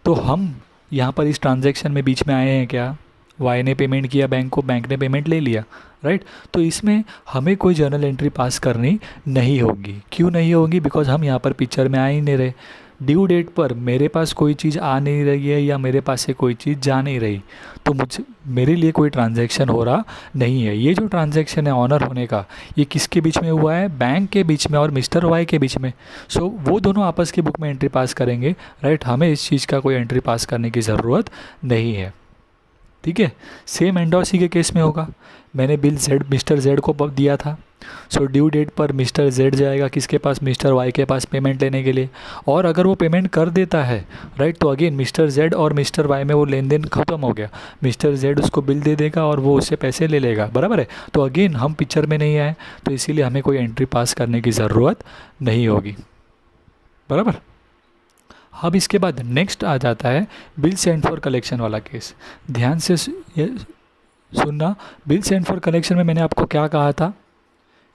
तो हम यहाँ पर इस ट्रांजैक्शन में बीच में आए हैं क्या, वाई ने पेमेंट किया बैंक को, बैंक ने पेमेंट ले लिया, राइट। तो इसमें हमें कोई जर्नल एंट्री पास करनी नहीं होगी। क्यों नहीं होगी, बिकॉज हम यहाँ पर पिक्चर में आ ही नहीं रहे। ड्यू डेट पर मेरे पास कोई चीज़ आ नहीं रही है या मेरे पास से कोई चीज़ जा नहीं रही, तो मेरे लिए कोई ट्रांजैक्शन हो रहा नहीं है। ये जो ट्रांजैक्शन है ऑनर होने का, ये किसके बीच में हुआ है, बैंक के बीच में और मिस्टर वाई के बीच में। सो वो दोनों आपस की बुक में एंट्री पास करेंगे, राइट। हमें इस चीज़ का कोई एंट्री पास करने की ज़रूरत नहीं है। ठीक है, सेम एंडोर्सी के केस में होगा। मैंने बिल जेड मिस्टर जेड को दिया था। सो ड्यू डेट पर मिस्टर जेड जाएगा किसके पास, मिस्टर वाई के पास पेमेंट लेने के लिए। और अगर वो पेमेंट कर देता है, राइट, तो अगेन मिस्टर जेड और मिस्टर वाई में वो लेन देन ख़त्म हो गया। मिस्टर जेड उसको बिल दे देगा और वो उससे पैसे ले लेगा, बराबर है। तो अगेन हम पिक्चर में नहीं आए, तो इसीलिए हमें कोई एंट्री पास करने की ज़रूरत नहीं होगी, बराबर। अब इसके बाद नेक्स्ट आ जाता है बिल सेंड फॉर कलेक्शन वाला केस। ध्यान से ये सुनना, बिल सेंड फॉर कलेक्शन में मैंने आपको क्या कहा था,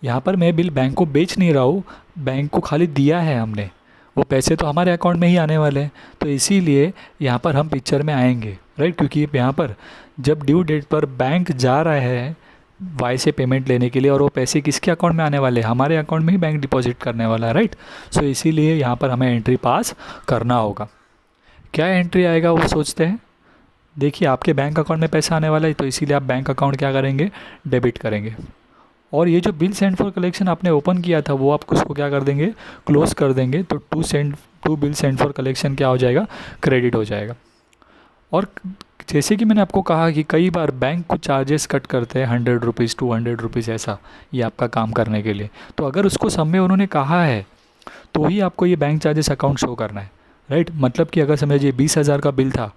यहाँ पर मैं बिल बैंक को बेच नहीं रहा हूँ, बैंक को खाली दिया है हमने, वो पैसे तो हमारे अकाउंट में ही आने वाले हैं। तो इसीलिए यहाँ पर हम पिक्चर में आएंगे, राइट, क्योंकि यहाँ पर जब ड्यू डेट पर बैंक जा रहा है वाई से पेमेंट लेने के लिए और वो पैसे किसके अकाउंट में आने वाले हैं, हमारे अकाउंट में ही बैंक डिपॉजिट करने वाला है, राइट। सो इसीलिए यहाँ पर हमें एंट्री पास करना होगा। क्या एंट्री आएगा वो सोचते हैं। देखिए आपके बैंक अकाउंट में पैसा आने वाला है, तो इसीलिए आप बैंक अकाउंट क्या करेंगे, डेबिट करेंगे। और ये जो बिल सेंड फॉर कलेक्शन आपने ओपन किया था वो आप उसको क्या कर देंगे, क्लोज कर देंगे। तो to bill send for collection क्या हो जाएगा, क्रेडिट हो जाएगा। और जैसे कि मैंने आपको कहा कि कई बार बैंक कुछ चार्जेस कट करते हैं, 100 रुपीज़ 200 रुपीज़ ऐसा, ये आपका काम करने के लिए। तो अगर उसको सब में उन्होंने कहा है तो ही आपको ये बैंक चार्जेस अकाउंट शो करना है, राइट। मतलब कि अगर समझिए 20,000 का बिल था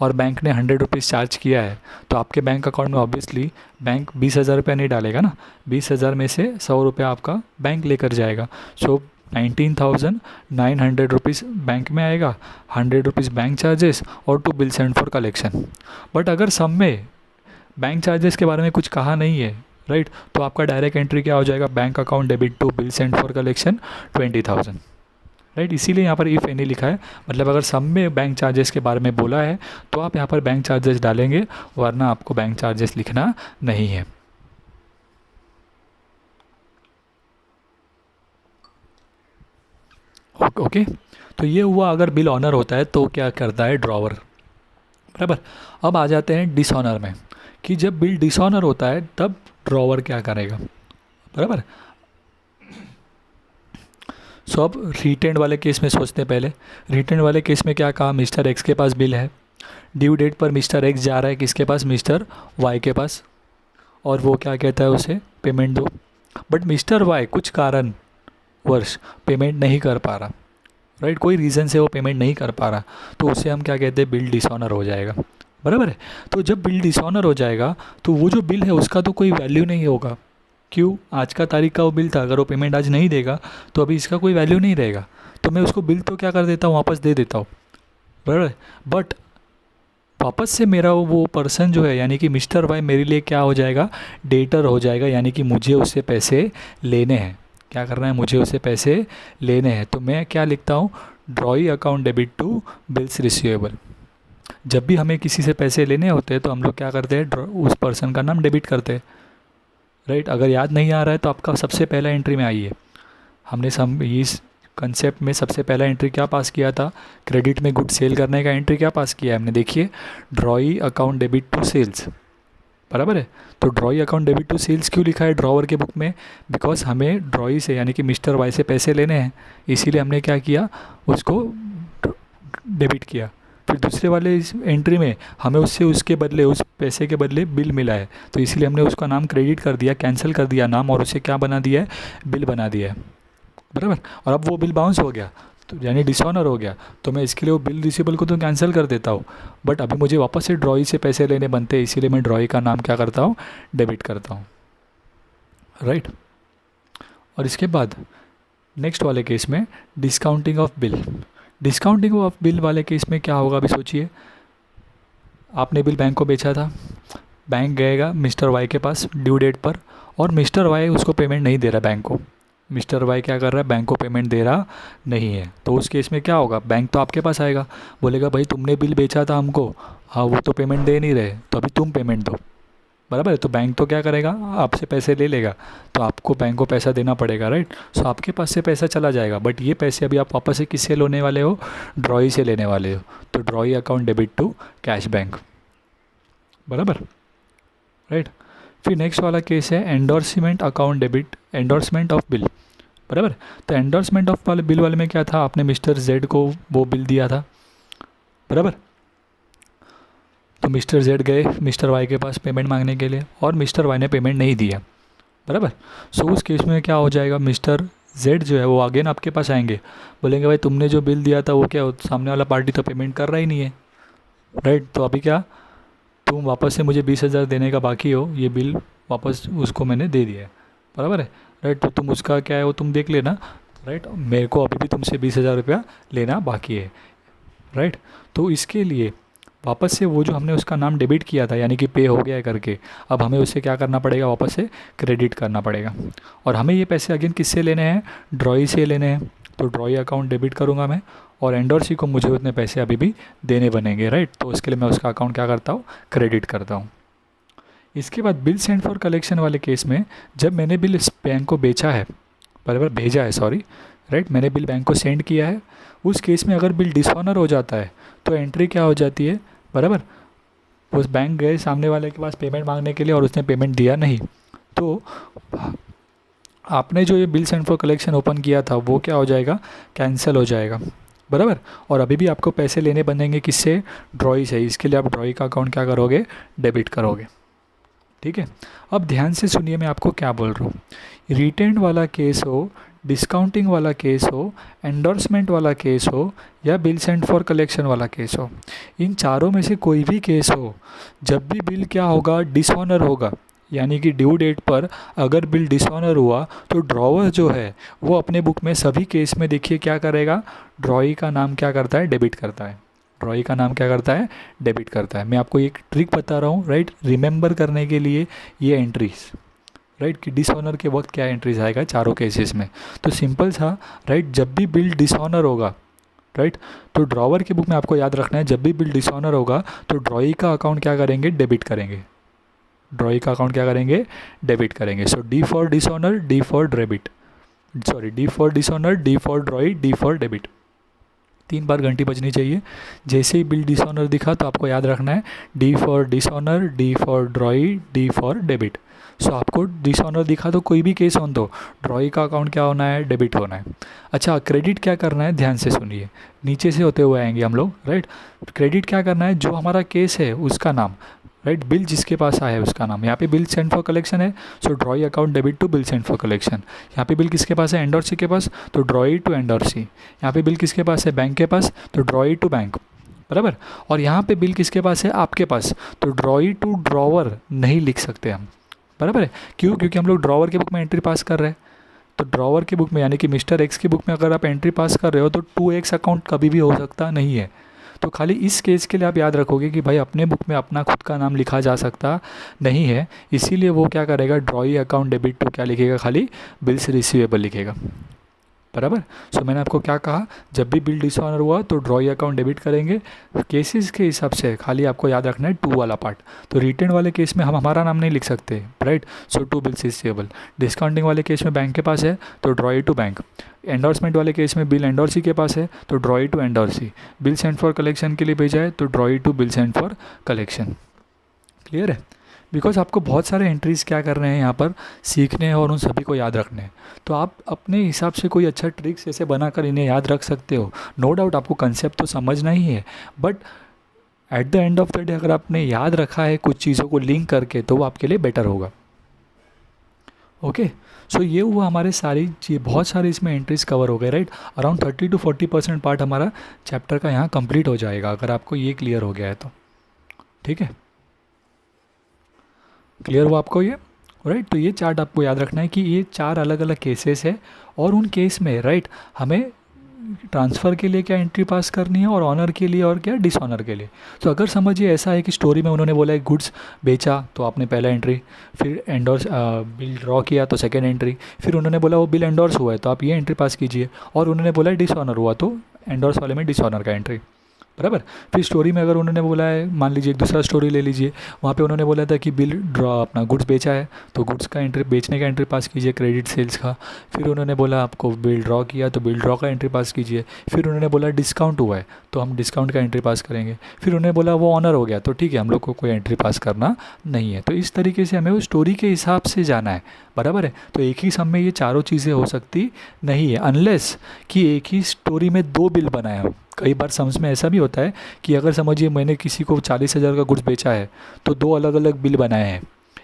और बैंक ने 100 रुपीज़ चार्ज किया है, तो आपके बैंक अकाउंट में ऑब्वियसली बैंक 20,000 रुपये नहीं डालेगा ना, 20,000 में से 100 रुपया आपका बैंक लेकर जाएगा। सो 19,900 रुपीज़ बैंक में आएगा, 100 रुपीज़ बैंक चार्जेस और to bill send for collection. But अगर सब में बैंक चार्जेस के बारे में कुछ कहा नहीं है, राइट, तो आपका डायरेक्ट एंट्री क्या हो जाएगा, bank account debit to bill send for collection 20,000, right. इसीलिए यहाँ पर इफ़ एनी लिखा है, मतलब अगर सब में बैंक चार्जेस के बारे में बोला है तो आप यहाँ पर बैंक चार्जेस डालेंगे, वरना आपको बैंक चार्जेस लिखना नहीं है। ओके, तो ये हुआ अगर बिल ऑनर होता है तो क्या करता है ड्रॉवर, बराबर। अब आ जाते हैं डिसऑनर में, कि जब बिल डिसऑनर होता है तब ड्रॉवर क्या करेगा, बराबर। सो अब रिटेंड वाले केस में सोचते हैं पहले। रिटेंड वाले केस में क्या कहा, मिस्टर एक्स के पास बिल है, ड्यू डेट पर मिस्टर एक्स जा रहा है किसके पास, मिस्टर वाई के पास, और वो क्या कहता है उसे पेमेंट दो। बट मिस्टर वाई कुछ कारण वर्ष पेमेंट नहीं कर पा रहा, राइट, कोई रीज़न से वो पेमेंट नहीं कर पा रहा, तो उसे हम क्या कहते हैं, बिल डिसऑनर हो जाएगा, बराबर है। तो जब बिल डिसऑनर हो जाएगा तो वो जो बिल है उसका तो कोई वैल्यू नहीं होगा। क्यों, आज का तारीख का वो बिल था, अगर वो पेमेंट आज नहीं देगा तो अभी इसका कोई वैल्यू नहीं रहेगा। तो मैं उसको बिल तो क्या कर देता हूँ, वापस दे देता हूँ, बराबर। बट वापस से मेरा वो पर्सन जो है यानी कि मिस्टर वाई मेरे लिए क्या हो जाएगा, डेटर हो जाएगा, यानी कि मुझे उससे पैसे लेने हैं। क्या करना है, मुझे उससे पैसे लेने हैं। तो मैं क्या लिखता हूँ, drawee account debit to bills receivable. जब भी हमें किसी से पैसे लेने होते हैं तो हम लोग क्या करते हैं, उस पर्सन का नाम डेबिट करते हैं, राइट। अगर याद नहीं आ रहा है तो आपका सबसे पहला एंट्री में आइए, हमने इस कंसेप्ट में सबसे पहला एंट्री क्या पास किया था, क्रेडिट में गुड सेल करने का एंट्री क्या पास किया है हमने, देखिए drawee account debit to sales, बराबर है। तो drawee account debit to sales क्यों लिखा है ड्रॉवर के बुक में, बिकॉज हमें ड्रॉई से यानी कि मिस्टर वाई से पैसे लेने हैं, इसीलिए हमने क्या किया, उसको डेबिट किया। फिर दूसरे वाले इस एंट्री में हमें उससे उसके बदले, उस पैसे के बदले बिल मिला है, तो इसीलिए हमने उसका नाम क्रेडिट कर दिया, कैंसिल कर दिया नाम, और उसे क्या बना दिया है, बिल बना दिया है, बराबर। और अब वो बिल बाउंस हो गया, तो यानी डिसऑनर हो गया, तो मैं इसके लिए वो बिल रिसीवेबल को तो कैंसिल कर देता हूँ, बट अभी मुझे वापस से ड्रॉई से पैसे लेने बनते हैं, इसीलिए मैं ड्रॉई का नाम क्या करता हूँ, डेबिट करता हूँ, राइट। और इसके बाद नेक्स्ट वाले केस में discounting of bill. Discounting of bill वाले केस में क्या होगा, अभी सोचिए, आपने बिल बैंक को बेचा था, बैंक गएगा मिस्टर वाई के पास ड्यू डेट पर, और मिस्टर वाई उसको पेमेंट नहीं दे रहा बैंक को, मिस्टर वाई क्या कर रहा है, बैंक को पेमेंट दे रहा नहीं है। तो उस केस में क्या होगा, बैंक तो आपके पास आएगा, बोलेगा भाई तुमने बिल बेचा था हमको, हाँ वो तो पेमेंट दे नहीं रहे, तो अभी तुम पेमेंट दो, बराबर है। तो बैंक तो क्या करेगा, आपसे पैसे ले लेगा, तो आपको बैंक को पैसा देना पड़ेगा, राइट। सो आपके पास से पैसा चला जाएगा, बट ये पैसे अभी आप वापस से किससे लेने वाले हो, ड्रॉई से लेने वाले हो, तो drawee account debit to cash bank, बराबर, राइट। फिर नेक्स्ट वाला केस है endorsement account debit, endorsement of bill, बराबर। तो एंडोर्समेंट ऑफ वाले बिल वाले में क्या था, आपने मिस्टर जेड को वो बिल दिया था, बराबर। तो मिस्टर जेड गए मिस्टर वाई के पास पेमेंट मांगने के लिए, और मिस्टर वाई ने पेमेंट नहीं दिया, बराबर। सो उस केस में क्या हो जाएगा, मिस्टर जेड जो है वो अगेन आपके पास आएंगे, बोलेंगे भाई तुमने जो बिल दिया था वो क्या, सामने वाला पार्टी तो पेमेंट कर रहा ही नहीं है, राइट। तो अभी क्या, तुम वापस से मुझे 20,000 देने का बाकी हो, ये बिल वापस उसको मैंने दे दिया है, बराबर है, राइट। तो तुम उसका क्या है वो तुम देख लेना, राइट। मेरे को अभी भी तुमसे 20,000 रुपया लेना बाकी है, राइट। तो इसके लिए वापस से वो जो हमने उसका नाम डेबिट किया था यानी कि पे हो गया है करके, अब हमें उससे क्या करना पड़ेगा, वापस से क्रेडिट करना पड़ेगा। और हमें ये पैसे अगेन किससे लेने हैं, ड्रॉई से लेने हैं, तो ड्रॉई अकाउंट डेबिट करूँगा मैं, और एंडोर्सी को मुझे उतने पैसे अभी भी देने बनेंगे, राइट। तो उसके लिए मैं उसका अकाउंट क्या करता हूँ, क्रेडिट करता हूँ। इसके बाद बिल सेंड फॉर कलेक्शन वाले केस में, जब मैंने बिल इस बैंक को बेचा है, बराबर भेजा है, सॉरी, राइट, मैंने बिल बैंक को सेंड किया है, उस केस में अगर बिल डिसऑनर हो जाता है तो एंट्री क्या हो जाती है, बराबर। उस बैंक गए सामने वाले के पास पेमेंट मांगने के लिए और उसने पेमेंट दिया नहीं, तो आपने जो ये bill send for collection open किया था वो क्या हो जाएगा, कैंसिल हो जाएगा, बराबर। और अभी भी आपको पैसे लेने बनेंगे किससे, ड्रॉई से, इसके लिए आप ड्रॉई का अकाउंट क्या करोगे, डेबिट करोगे, ठीक है। अब ध्यान से सुनिए मैं आपको क्या बोल रहा हूँ, रिटेंड वाला केस हो, डिस्काउंटिंग वाला केस हो, एंडोर्समेंट वाला केस हो, या बिल सेंड फॉर कलेक्शन वाला केस हो, इन चारों में से कोई भी केस हो, जब भी बिल क्या होगा, डिसऑनर होगा, यानी कि ड्यू डेट पर अगर बिल डिसऑनर हुआ तो ड्रॉवर जो है वो अपने बुक में सभी केस में देखिए क्या करेगा, ड्रॉई का नाम क्या करता है, डेबिट करता है, ड्रॉई का नाम क्या करता है, डेबिट करता है। मैं आपको एक ट्रिक बता रहा हूँ, राइट, रिमेंबर करने के लिए ये एंट्रीज, राइट, कि डिसऑनर के वक्त क्या एंट्रीज आएगा चारों केसेस में। तो सिंपल था, राइट, जब भी बिल डिसऑनर होगा, राइट, तो ड्रॉवर के बुक में आपको याद रखना है, जब भी बिल डिसऑनर होगा तो ड्रॉई का अकाउंट क्या करेंगे, डेबिट करेंगे, ड्रॉई का अकाउंट क्या करेंगे, डेबिट करेंगे। So D for dishonour, D for debit, sorry, D for dishonour, D for drawee, D for debit, 3 बार घंटी बजनी चाहिए। जैसे ही बिल डिसऑनर दिखा तो आपको याद रखना है D for dishonour, D for drawee, D for debit. So आपको डिसऑनर दिखा तो कोई भी केस हो तो ड्रॉई का अकाउंट क्या होना है, डेबिट होना है। अच्छा, क्रेडिट क्या करना है, ध्यान से सुनिए, नीचे से होते हुए आएंगे हम लोग, राइट। क्रेडिट क्या करना है, जो हमारा केस है उसका नाम, राइट, बिल जिसके पास आया है उसका नाम, यहाँ पे बिल सेंड फॉर कलेक्शन है, so drawee account debit to bill send for collection. यहाँ पे बिल किसके पास है, एंडोर्सी के पास, तो ड्रॉई टू एंडोर्सी। यहाँ पे बिल किसके पास है, बैंक के पास, तो ड्रॉई टू बैंक, बराबर। और यहाँ पे बिल किसके पास है, आपके पास, तो ड्रॉई टू ड्रॉवर नहीं लिख सकते हम, बराबर है। क्यों, क्योंकि हम लोग ड्रॉवर के बुक में एंट्री पास कर रहे हैं, तो ड्रॉवर की बुक में यानी कि मिस्टर एक्स की बुक में अगर आप एंट्री पास कर रहे हो तो 2x अकाउंट कभी भी हो सकता नहीं है। तो खाली इस केस के लिए आप याद रखोगे कि भाई अपने बुक में अपना खुद का नाम लिखा जा सकता नहीं है, इसीलिए वो क्या करेगा, ड्रॉई अकाउंट डेबिट टू क्या लिखेगा, खाली बिल्स रिसीवेबल लिखेगा। बराबर। सो मैंने आपको क्या कहा, जब भी बिल डिसऑनर हुआ तो ड्रॉई अकाउंट डेबिट करेंगे। केसेस के हिसाब से खाली आपको याद रखना है टू वाला पार्ट। तो रिटेन वाले केस में हम हमारा नाम नहीं लिख सकते, right, so to bills receivable. Discounting वाले केस में बैंक के पास है तो ड्रॉई टू बैंक। एंडोर्समेंट वाले केस में बिल एंडोर्सी के पास है तो drawee to endorsee. Bill send for collection के लिए भेजा है तो drawee to bill send for collection. Clear है। बिकॉज आपको बहुत सारे एंट्रीज़ क्या कर रहे हैं यहाँ पर सीखने हैं और उन सभी को याद रखने हैं। तो आप अपने हिसाब से कोई अच्छा ट्रिक्स ऐसे बनाकर इन्हें याद रख सकते हो। नो डाउट आपको कंसेप्ट तो समझना ही है, but at the end of the day अगर आपने याद रखा है कुछ चीज़ों को लिंक करके तो वो आपके लिए बेटर होगा। ओके, सो ये हुआ हमारे सारी चीज़, बहुत सारे इसमें एंट्रीज कवर हो गए, राइट। अराउंड 30 to 40% पार्ट हमारा चैप्टर का यहाँ कंप्लीट हो जाएगा अगर आपको ये क्लियर हो गया है तो। ठीक है, क्लियर हुआ आपको ये, राइट। तो ये चार्ट आपको याद रखना है कि ये 4 अलग अलग केसेस है और उन केस में, राइट, हमें ट्रांसफ़र के लिए क्या एंट्री पास करनी है और ऑनर के लिए और क्या डिसऑनर के लिए। तो अगर समझिए ऐसा है कि स्टोरी में उन्होंने बोला है गुड्स बेचा तो आपने पहला एंट्री, फिर एंडोर्स बिल ड्रॉ किया तो सेकेंड एंट्री, फिर उन्होंने बोला वो बिल एंडोर्स हुआ है तो आप ये एंट्री पास कीजिए, और उन्होंने बोला है डिसऑनर हुआ तो एंडोर्स वाले में डिसऑनर का एंट्री। बराबर। फिर स्टोरी में अगर उन्होंने बोला है, मान लीजिए एक दूसरा स्टोरी ले लीजिए, वहाँ पे उन्होंने बोला था कि बिल ड्रॉ अपना गुड्स बेचा है तो गुड्स का एंट्री, बेचने का एंट्री पास कीजिए, क्रेडिट सेल्स का। फिर उन्होंने बोला आपको बिल ड्रॉ किया तो बिल ड्रॉ का एंट्री पास कीजिए। फिर उन्होंने बोला डिस्काउंट हुआ है तो हम डिस्काउंट का एंट्री पास करेंगे। फिर उन्होंने बोला वो ऑनर हो गया तो ठीक है, हम लोग को कोई एंट्री पास करना नहीं है। तो इस तरीके से हमें वो स्टोरी के हिसाब से जाना है। बराबर है। तो एक ही समय ये चारों चीज़ें हो सकती नहीं है अनलेस कि एक ही स्टोरी में 2 बिल बनाया हो। कई बार समझ में ऐसा भी होता है कि अगर समझिए मैंने किसी को 40,000 का गुड्स बेचा है तो 2 अलग अलग बिल बनाए हैं।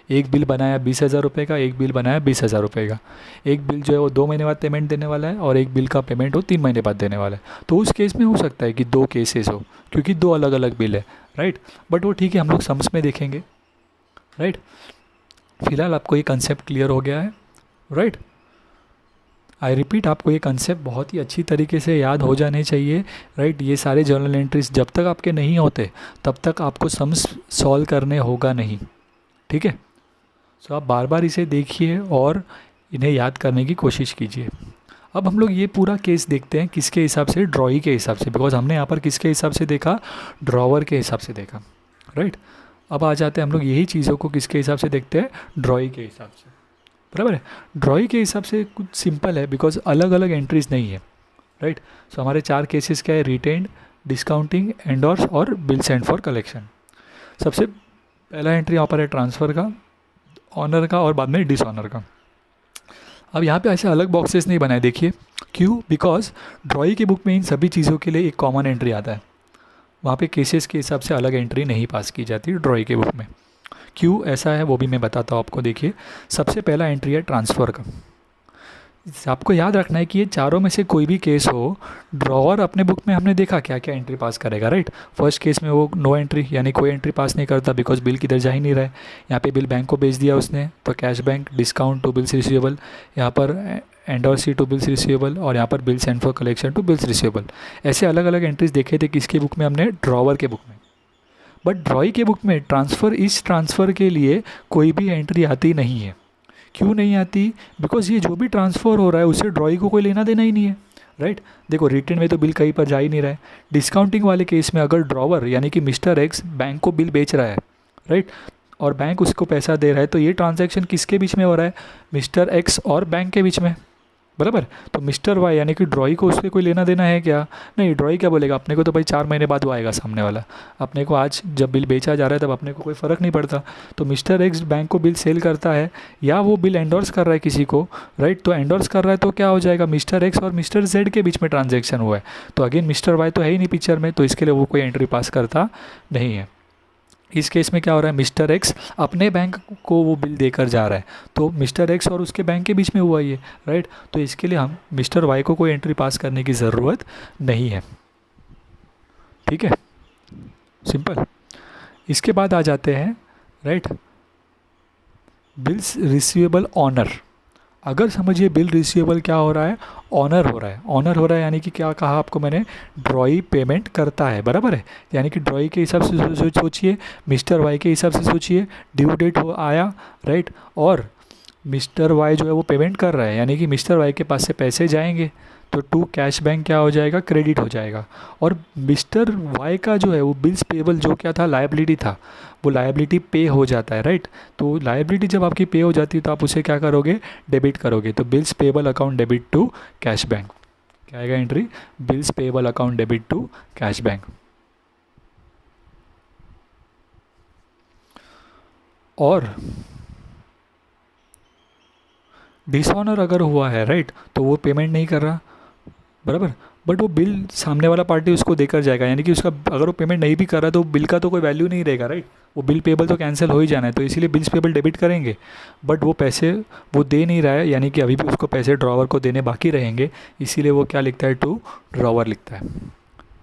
एक बिल बनाया 20,000 रुपये का, एक बिल बनाया 20,000 रुपये का। एक बिल जो है वो 2 महीने बाद पेमेंट देने वाला है और एक बिल का पेमेंट वो 3 महीने बाद देने वाला है। तो उस केस में हो सकता है कि 2 केसेस हो क्योंकि 2 अलग अलग बिल है, राइट। बट वो ठीक है, हम लोग सम्स में देखेंगे, राइट। फिलहाल आपको ये कंसेप्ट क्लियर हो गया है, राइट। आई रिपीट, आपको ये कंसेप्ट बहुत ही अच्छी तरीके से याद हो जाने चाहिए, राइट। ये सारे जर्नल एंट्रीज जब तक आपके नहीं होते तब तक आपको सम्स सॉल्व करने होगा नहीं, ठीक है। सो आप बार बार इसे देखिए और इन्हें याद करने की कोशिश कीजिए। अब हम लोग ये पूरा केस देखते हैं किसके हिसाब से, ड्रॉई के हिसाब से, बिकॉज हमने यहाँ पर किसके हिसाब से देखा, ड्रॉवर के हिसाब से देखा, राइट। अब आ जाते हैं हम लोग यही चीज़ों को किसके हिसाब से देखते हैं, ड्रॉई के हिसाब से। बराबर है। ड्रॉई के हिसाब से कुछ सिंपल है बिकॉज अलग अलग एंट्रीज नहीं है, राइट। सो हमारे 4 केसेस क्या है, रिटेन्ड, डिस्काउंटिंग, एंडोर्स और बिल सेंड फॉर कलेक्शन। सबसे पहला एंट्री यहाँ पर है ट्रांसफ़र का, ऑनर का और बाद में डिसऑनर का। अब यहाँ पे ऐसे अलग बॉक्सेस नहीं बनाए, देखिए क्यों, बिकॉज ड्रॉई की बुक में इन सभी चीज़ों के लिए एक कॉमन एंट्री आता है। वहाँ पे केसेस के हिसाब से अलग एंट्री नहीं पास की जाती ड्रॉई की बुक में। क्यों ऐसा है वो भी मैं बताता हूँ आपको। देखिए सबसे पहला एंट्री है ट्रांसफ़र का। आपको याद रखना है कि ये चारों में से कोई भी केस हो, ड्रॉवर अपने बुक में हमने देखा क्या क्या एंट्री पास करेगा, राइट। फर्स्ट केस में वो नो एंट्री यानी कोई एंट्री पास नहीं करता बिकॉज बिल किधर जा ही नहीं रहा है। यहाँ पे बिल बैंक को भेज दिया उसने तो cash bank, discount to bills receivable, यहाँ पर एंडोर्सी टू बिल्स रिसीवेबल और यहाँ पर bill send for collection to bills receivable. ऐसे अलग अलग एंट्रीज देखे थे किसकी बुक में, हमने ड्रॉवर के बुक में। बट ड्रॉई के बुक में ट्रांसफ़र, इस ट्रांसफ़र के लिए कोई भी एंट्री आती नहीं है। क्यों नहीं आती, बिकॉज ये जो भी ट्रांसफ़र हो रहा है उससे ड्रॉई को कोई लेना देना ही नहीं है, राइट। देखो रिटर्न में तो बिल कहीं पर जा ही नहीं रहा है। डिस्काउंटिंग वाले केस में अगर ड्रॉवर यानी कि मिस्टर एक्स बैंक को बिल बेच रहा है, राइट, और बैंक उसको पैसा दे रहा है तो ये ट्रांजैक्शन किसके बीच में हो रहा है, मिस्टर एक्स और बैंक के बीच में, बराबर। तो मिस्टर वाई यानी कि ड्रॉई को उससे कोई लेना देना है क्या, नहीं। ड्रॉई क्या बोलेगा, अपने को तो भाई 4 महीने बाद वो आएगा सामने वाला, अपने को आज जब बिल बेचा जा रहा है तब अपने को कोई फ़र्क नहीं पड़ता। तो मिस्टर एक्स बैंक को बिल सेल करता है या वो बिल एंडोर्स कर रहा है किसी को, राइट। तो एंडोर्स कर रहा है तो क्या हो जाएगा, मिस्टर एक्स और मिस्टर जेड के बीच में ट्रांजेक्शन हुआ है। तो अगेन मिस्टर वाई तो है ही नहीं पिक्चर में, तो इसके लिए वो कोई एंट्री पास करता नहीं है। इस केस में क्या हो रहा है, मिस्टर एक्स अपने बैंक को वो बिल देकर जा रहा है तो मिस्टर एक्स और उसके बैंक के बीच में हुआ ये, राइट। तो इसके लिए हम मिस्टर वाई को कोई एंट्री पास करने की ज़रूरत नहीं है, ठीक है, सिंपल। इसके बाद आ जाते हैं, राइट, बिल्स रिसीवेबल ऑनर। अगर समझिए बिल रिसीवेबल क्या हो रहा है, ऑनर हो रहा है, ऑनर हो रहा है यानी कि क्या कहा आपको मैंने, ड्रॉई पेमेंट करता है, बराबर है। यानी कि ड्रॉई के हिसाब से सोचिए, मिस्टर वाई के हिसाब से सोचिए, ड्यू डेट हो आया, राइट, और मिस्टर वाई जो है वो पेमेंट कर रहा है, यानी कि मिस्टर वाई के पास से पैसे जाएंगे तो टू कैश बैंक क्या हो जाएगा, क्रेडिट हो जाएगा। और मिस्टर वाई का जो है वो बिल्स पेबल जो क्या था, लायबिलिटी था, वो लायबिलिटी पे हो जाता है, राइट। तो लायबिलिटी जब आपकी पे हो जाती है तो आप उसे क्या करोगे, डेबिट करोगे। तो bills payable account debit to cash bank, क्या आएगा entry, bills payable account debit to cash bank. और डिसऑनर अगर हुआ है, राइट, तो वो पेमेंट नहीं कर रहा, बराबर, बट वो बिल सामने वाला पार्टी उसको देकर जाएगा, यानी कि उसका अगर वो पेमेंट नहीं भी कर रहा तो बिल का तो कोई वैल्यू नहीं रहेगा, राइट। वो बिल पेबल तो कैंसिल हो ही जाना है, तो इसीलिए बिल्स पेबल डेबिट करेंगे। बट वो पैसे वो दे नहीं रहा है, यानी कि अभी भी उसको पैसे ड्रॉवर को देने बाकी रहेंगे, इसीलिए वो क्या लिखता है, टू ड्रॉवर लिखता है।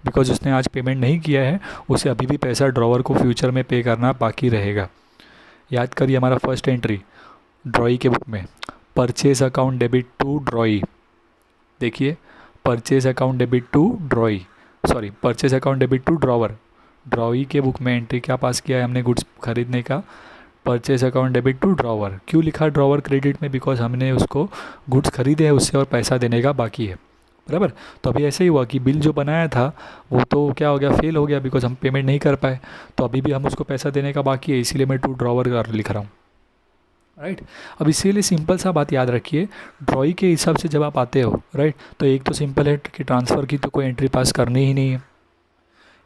बिकॉज उसने आज पेमेंट नहीं किया है, उसे अभी भी पैसा ड्रॉवर को फ्यूचर में पे करना बाकी रहेगा। याद करिए हमारा फर्स्ट एंट्री ड्रॉई के बुक में, purchase account debit to drawee. देखिए, purchase account debit to drawee, sorry, purchase account debit to drawer. Drawee के बुक में एंट्री क्या पास किया है हमने, गुड्स खरीदने का, purchase account debit to drawer. क्यों लिखा ड्रॉवर क्रेडिट में, बिकॉज हमने उसको गुड्स खरीदे हैं उससे और पैसा देने का बाकी है, बराबर। तो अभी ऐसे ही हुआ कि बिल जो बनाया था वो तो क्या हो गया, फेल हो गया, बिकॉज हम पेमेंट नहीं कर पाए, तो अभी भी हम उसको पैसा देने का बाकी है, इसीलिए मैं टू ड्रॉवर लिख रहा हूँ, राइट। अब इसीलिए सिंपल सा बात याद रखिए, ड्रॉई के हिसाब से जब आप आते हो, राइट, तो एक तो सिंपल है कि ट्रांसफ़र की तो कोई एंट्री पास करनी ही नहीं है।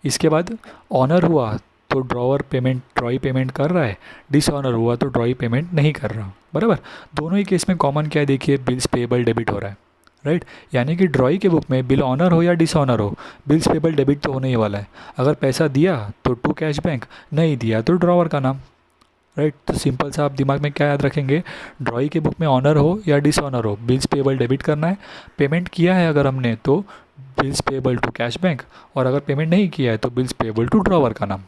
इसके बाद ऑनर हुआ तो ड्रॉवर पेमेंट, ड्रॉई पेमेंट कर रहा है, डिसऑनर हुआ तो ड्रॉई पेमेंट नहीं कर रहा, बराबर। दोनों ही केस में कॉमन क्या है, देखिए, बिल्स पेबल डेबिट हो रहा है, राइट। यानी कि ड्रॉई के बुक में बिल ऑनर हो या डिसऑनर हो, बिल्स पेबल डेबिट तो होने ही वाला है। अगर पैसा दिया तो टू कैश बैंक, नहीं दिया तो ड्रॉवर का नाम, राइट। तो सिंपल सा आप दिमाग में क्या याद रखेंगे, ड्रॉई के बुक में ऑनर हो या डिसऑनर हो, बिल्स पेबल डेबिट करना है। पेमेंट किया है अगर हमने तो bills payable to cash bank, और अगर पेमेंट नहीं किया है तो बिल्स पेबल टू ड्रॉवर का नाम।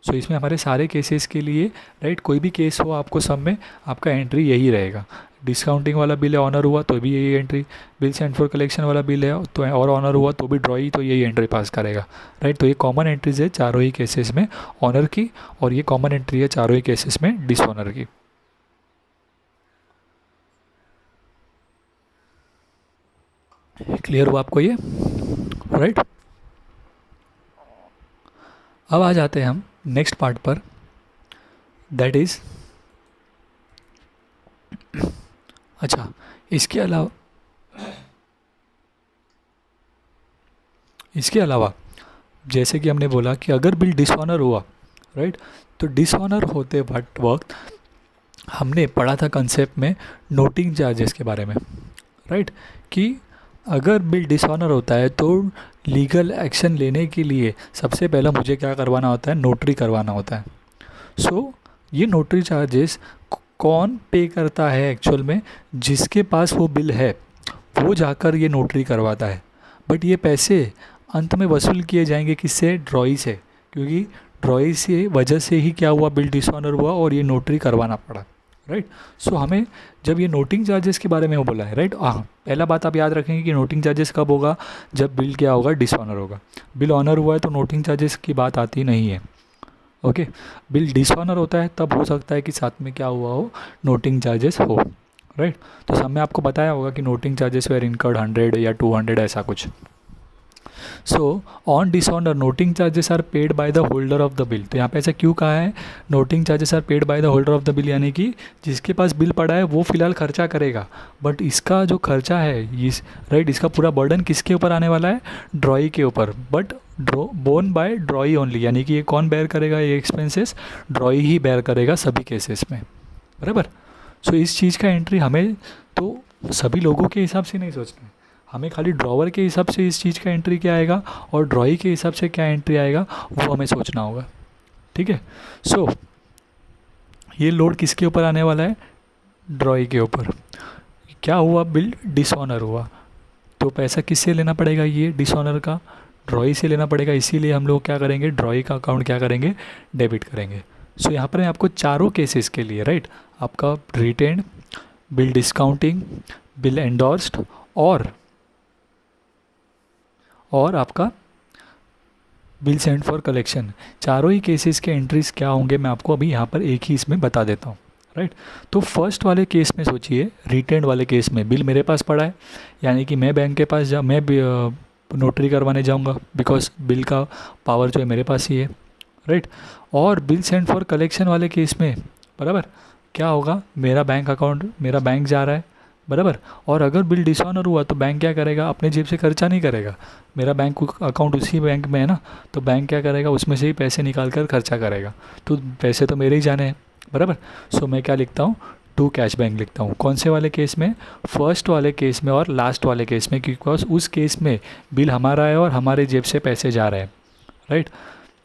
सो इसमें हमारे सारे केसेस के लिए, राइट, कोई भी केस हो आपको सब में आपका एंट्री यही रहेगा। डिस्काउंटिंग वाला बिल है, ऑनर हुआ तो भी यही entry, bill send for collection वाला बिल है तो और ऑनर हुआ तो भी ड्रॉई तो यही एंट्री पास करेगा, राइट। तो ये कॉमन एंट्रीज है चारों ही केसेस में ऑनर की, और ये कॉमन एंट्री है चारों ही केसेस में डिसऑनर की। क्लियर हुआ आपको ये, राइट। अब आ जाते हैं हम नेक्स्ट पार्ट पर, दैट इज़, अच्छा, इसके अलावा जैसे कि हमने बोला कि अगर बिल डिसऑनर हुआ, राइट, तो डिसऑनर होते वक्त हमने पढ़ा था कंसेप्ट में नोटिंग चार्जेस के बारे में, राइट, कि अगर बिल डिसऑनर होता है तो लीगल एक्शन लेने के लिए सबसे पहला मुझे क्या करवाना होता है, नोटरी करवाना होता है। सो ये नोटरी चार्जेस कौन पे करता है एक्चुअल में, जिसके पास वो बिल है वो जाकर ये नोटरी करवाता है। बट ये पैसे अंत में वसूल किए जाएंगे किससे, ड्रॉई से, क्योंकि ड्रॉई से वजह से ही क्या हुआ, बिल डिसऑनर हुआ और ये नोटरी करवाना पड़ा, राइट। सो हमें जब ये नोटिंग चार्जेस के बारे में वो बोला है, राइट, हाँ, पहला बात आप याद रखेंगे कि नोटिंग चार्जेस कब होगा, जब बिल क्या होगा, डिसऑनर होगा। बिल ऑनर हुआ है तो नोटिंग चार्जेस की बात आती नहीं है, ओके। बिल डिसऑनर होता है तब हो सकता है कि साथ में क्या हुआ हो, नोटिंग चार्जेस हो, राइट। तो सब में आपको बताया होगा कि नोटिंग चार्जेस वेर इनकर्ड 100 या 200 ऐसा कुछ। So on dishonour noting charges are paid by the holder of the bill. तो यहाँ पे ऐसा क्यों कहा है, noting charges are paid by the holder of the bill, यानी कि जिसके पास बिल पड़ा है वो फिलहाल खर्चा करेगा, बट इसका जो खर्चा है इस, राइट, इसका पूरा बर्डन किसके ऊपर आने वाला है, ड्रॉई के ऊपर, but borne by drawee only, यानी कि ये कौन बेयर करेगा, ये एक्सपेंसेस ड्रॉई ही बेयर करेगा सभी केसेस में, बराबर। सो इस चीज़ का एंट्री हमें तो सभी लोगों के हिसाब से नहीं सोचना है, हमें खाली ड्रॉवर के हिसाब से इस चीज़ का एंट्री क्या आएगा और ड्रॉई के हिसाब से क्या एंट्री आएगा वो हमें सोचना होगा, ठीक है। सो ये लोड किसके ऊपर आने वाला है, ड्रॉई के ऊपर। क्या हुआ, बिल डिसऑनर हुआ तो पैसा किससे लेना पड़ेगा, ये डिसऑनर का, ड्रॉई से लेना पड़ेगा, इसीलिए हम लोग क्या करेंगे, ड्रॉई का अकाउंट क्या करेंगे, डेबिट करेंगे। सो यहाँ पर मैं आपको चारों केसेस के लिए, राइट, आपका written, bill discounting, bill endorsed और आपका बिल सेंड फॉर कलेक्शन। चारों ही केसेस के एंट्रीज क्या होंगे मैं आपको अभी यहाँ पर एक ही इसमें बता देता हूँ, राइट। तो फर्स्ट वाले केस में सोचिए, रिटेंड वाले केस में बिल मेरे पास पड़ा है, यानी कि मैं बैंक के पास मैं नोटरी करवाने जाऊँगा, बिकॉज बिल का पावर जो है मेरे पास ही है, राइट। और बिल सेंड फॉर कलेक्शन वाले केस में बराबर क्या होगा, मेरा बैंक अकाउंट, मेरा बैंक जा रहा है बराबर, और अगर बिल डिसऑनर हुआ तो बैंक क्या करेगा, अपने जेब से खर्चा नहीं करेगा, मेरा बैंक अकाउंट उसी बैंक में है ना, तो बैंक क्या करेगा, उसमें से ही पैसे निकाल कर खर्चा करेगा, तो पैसे तो मेरे ही जाने हैं बराबर। सो मैं क्या लिखता हूँ, टू कैश बैंक लिखता हूँ। कौन से वाले केस में, फर्स्ट वाले केस में और लास्ट वाले केस में, बिकॉज उस केस में बिल हमारा है और हमारे जेब से पैसे जा रहे हैं, राइट।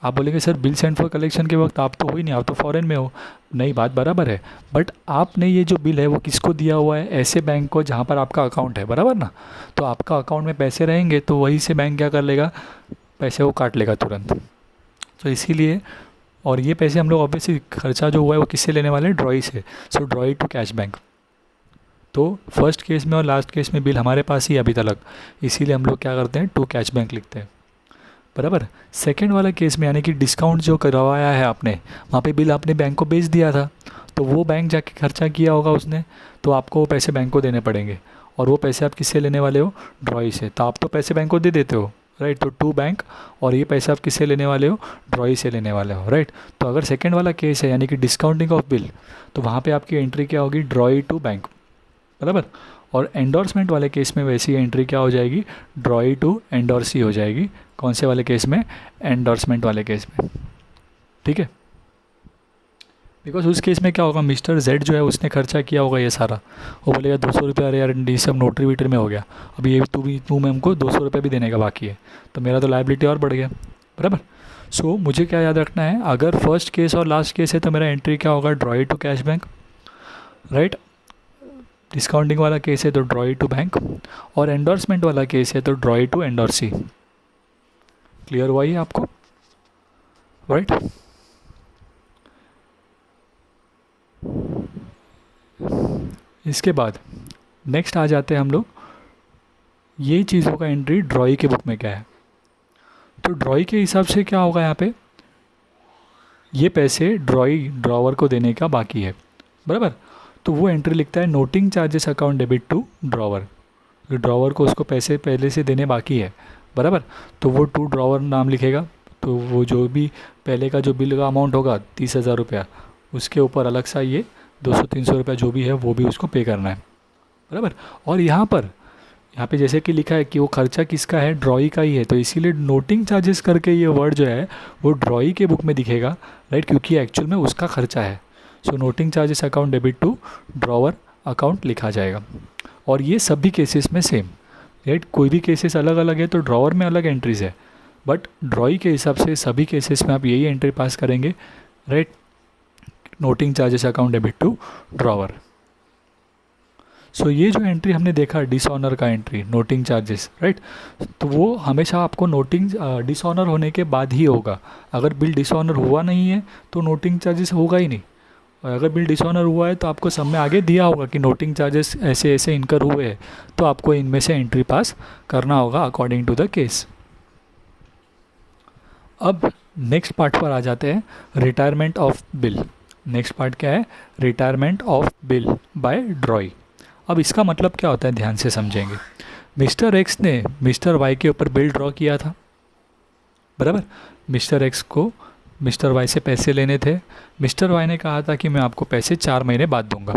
आप बोलेंगे sir bill send for collection के वक्त आप तो हो ही नहीं, आप तो फॉरेन में हो। नहीं, बात बराबर है, बट आपने ये जो बिल है वो किसको दिया हुआ है, ऐसे बैंक को जहाँ पर आपका अकाउंट है, बराबर ना। तो आपका अकाउंट में पैसे रहेंगे तो वहीं से बैंक क्या कर लेगा, पैसे वो काट लेगा तुरंत। तो इसीलिए, और ये पैसे हम लोग ऑब्वियसली खर्चा जो हुआ है वो किससे लेने वाले हैं, ड्रॉई से। सो ड्रॉई टू कैश बैंक। तो फर्स्ट केस में और लास्ट केस में बिल हमारे पास ही अभी तक, इसीलिए हम लोग क्या करते हैं, टू कैश बैंक लिखते हैं बराबर। सेकंड वाला केस में यानी कि डिस्काउंट जो करवाया है आपने, वहाँ पे बिल आपने बैंक को बेच दिया था, तो वो बैंक जाके खर्चा किया होगा उसने, तो आपको वो पैसे बैंक को देने पड़ेंगे, और वो पैसे आप किससे लेने वाले हो, ड्रॉई से। तो आप तो पैसे बैंक को दे देते हो, राइट। तो टू बैंक, और ये पैसे आप किससे लेने वाले हो, ड्रॉई से लेने वाले हो, राइट। तो अगर सेकेंड वाला केस है यानी कि डिस्काउंटिंग ऑफ बिल, तो वहाँ पर आपकी एंट्री क्या होगी, ड्रॉई टू बैंक बराबर। और एंडोर्समेंट वाले केस में वैसी एंट्री क्या हो जाएगी, ड्रॉई टू एंडोर्सी हो जाएगी। कौन से वाले केस में, एंडोर्समेंट वाले केस में, ठीक है। बिकॉज उस केस में क्या होगा, मिस्टर जेड जो है उसने खर्चा किया होगा ये सारा, वो बोलेगा 200 रुपये, अरे यार डी सब नोटरी वीटरी में हो गया, अभी ये तू मैं हमको 200 रुपये भी देने का बाकी है, तो मेरा तो लाइबिलिटी और बढ़ गया बराबर। सो मुझे क्या याद रखना है, अगर फर्स्ट केस और लास्ट केस है तो मेरा एंट्री क्या होगा, drawee to cash bank, right. Discounting वाला केस है तो ड्रॉई टू बैंक, और एंडोर्समेंट वाला केस है तो ड्रॉई टू एंडोर्सी। क्लियर हुआ ही आपको, राइट। इसके बाद नेक्स्ट आ जाते हैं हम लोग, ये चीज़ों का एंट्री ड्रॉई के बुक में क्या है। तो ड्रॉई के हिसाब से क्या होगा, यहाँ पे ये पैसे ड्रॉई ड्रॉवर को देने का बाकी है बराबर, तो वो एंट्री लिखता है noting charges account debit to drawer. Drawer को उसको पैसे पहले से देने बाकी है बराबर, तो वो टू ड्रॉवर नाम लिखेगा, तो वो जो भी पहले का जो बिल का अमाउंट होगा 30,000 रुपया, उसके ऊपर अलग सा ये 200-300 रुपया जो भी है वो भी उसको पे करना है बराबर। और यहाँ पे जैसे कि लिखा है कि वो खर्चा किसका है, ड्रॉई का ही है, तो इसीलिए नोटिंग चार्जेस करके ये वर्ड जो है वो ड्रॉई के बुक में दिखेगा, राइट, क्योंकि एक्चुअल में उसका खर्चा है। So noting charges account debit to drawer account लिखा जाएगा। और ये सभी केसेस में सेम, राइट, कोई भी केसेस अलग अलग है तो ड्रॉवर में अलग एंट्रीज है, बट ड्रॉई के हिसाब से सभी केसेस में आप यही एंट्री पास करेंगे, right, noting charges account debit to drawer. So ये जो एंट्री हमने देखा डिसऑनर का एंट्री, नोटिंग चार्जेस, राइट, तो वो हमेशा आपको नोटिंग डिसऑनर होने के बाद ही होगा। अगर बिल डिसऑनर हुआ नहीं है तो नोटिंग चार्जेस होगा ही नहीं, और अगर बिल डिसऑनर हुआ है तो आपको सब में आगे दिया होगा कि नोटिंग चार्जेस ऐसे ऐसे इनकर हुए हैं, तो आपको इनमें से एंट्री पास करना होगा अकॉर्डिंग टू द केस। अब नेक्स्ट पार्ट पर आ जाते हैं, retirement of bill. Next part क्या है, रिटायरमेंट ऑफ बिल बाय ड्रॉई। अब इसका मतलब क्या होता है ध्यान से समझेंगे। मिस्टर एक्स ने मिस्टर वाई के ऊपर बिल ड्रॉ किया था बराबर, मिस्टर एक्स को मिस्टर वाई से पैसे लेने थे, मिस्टर वाई ने कहा था कि मैं आपको पैसे 4 महीने बाद दूंगा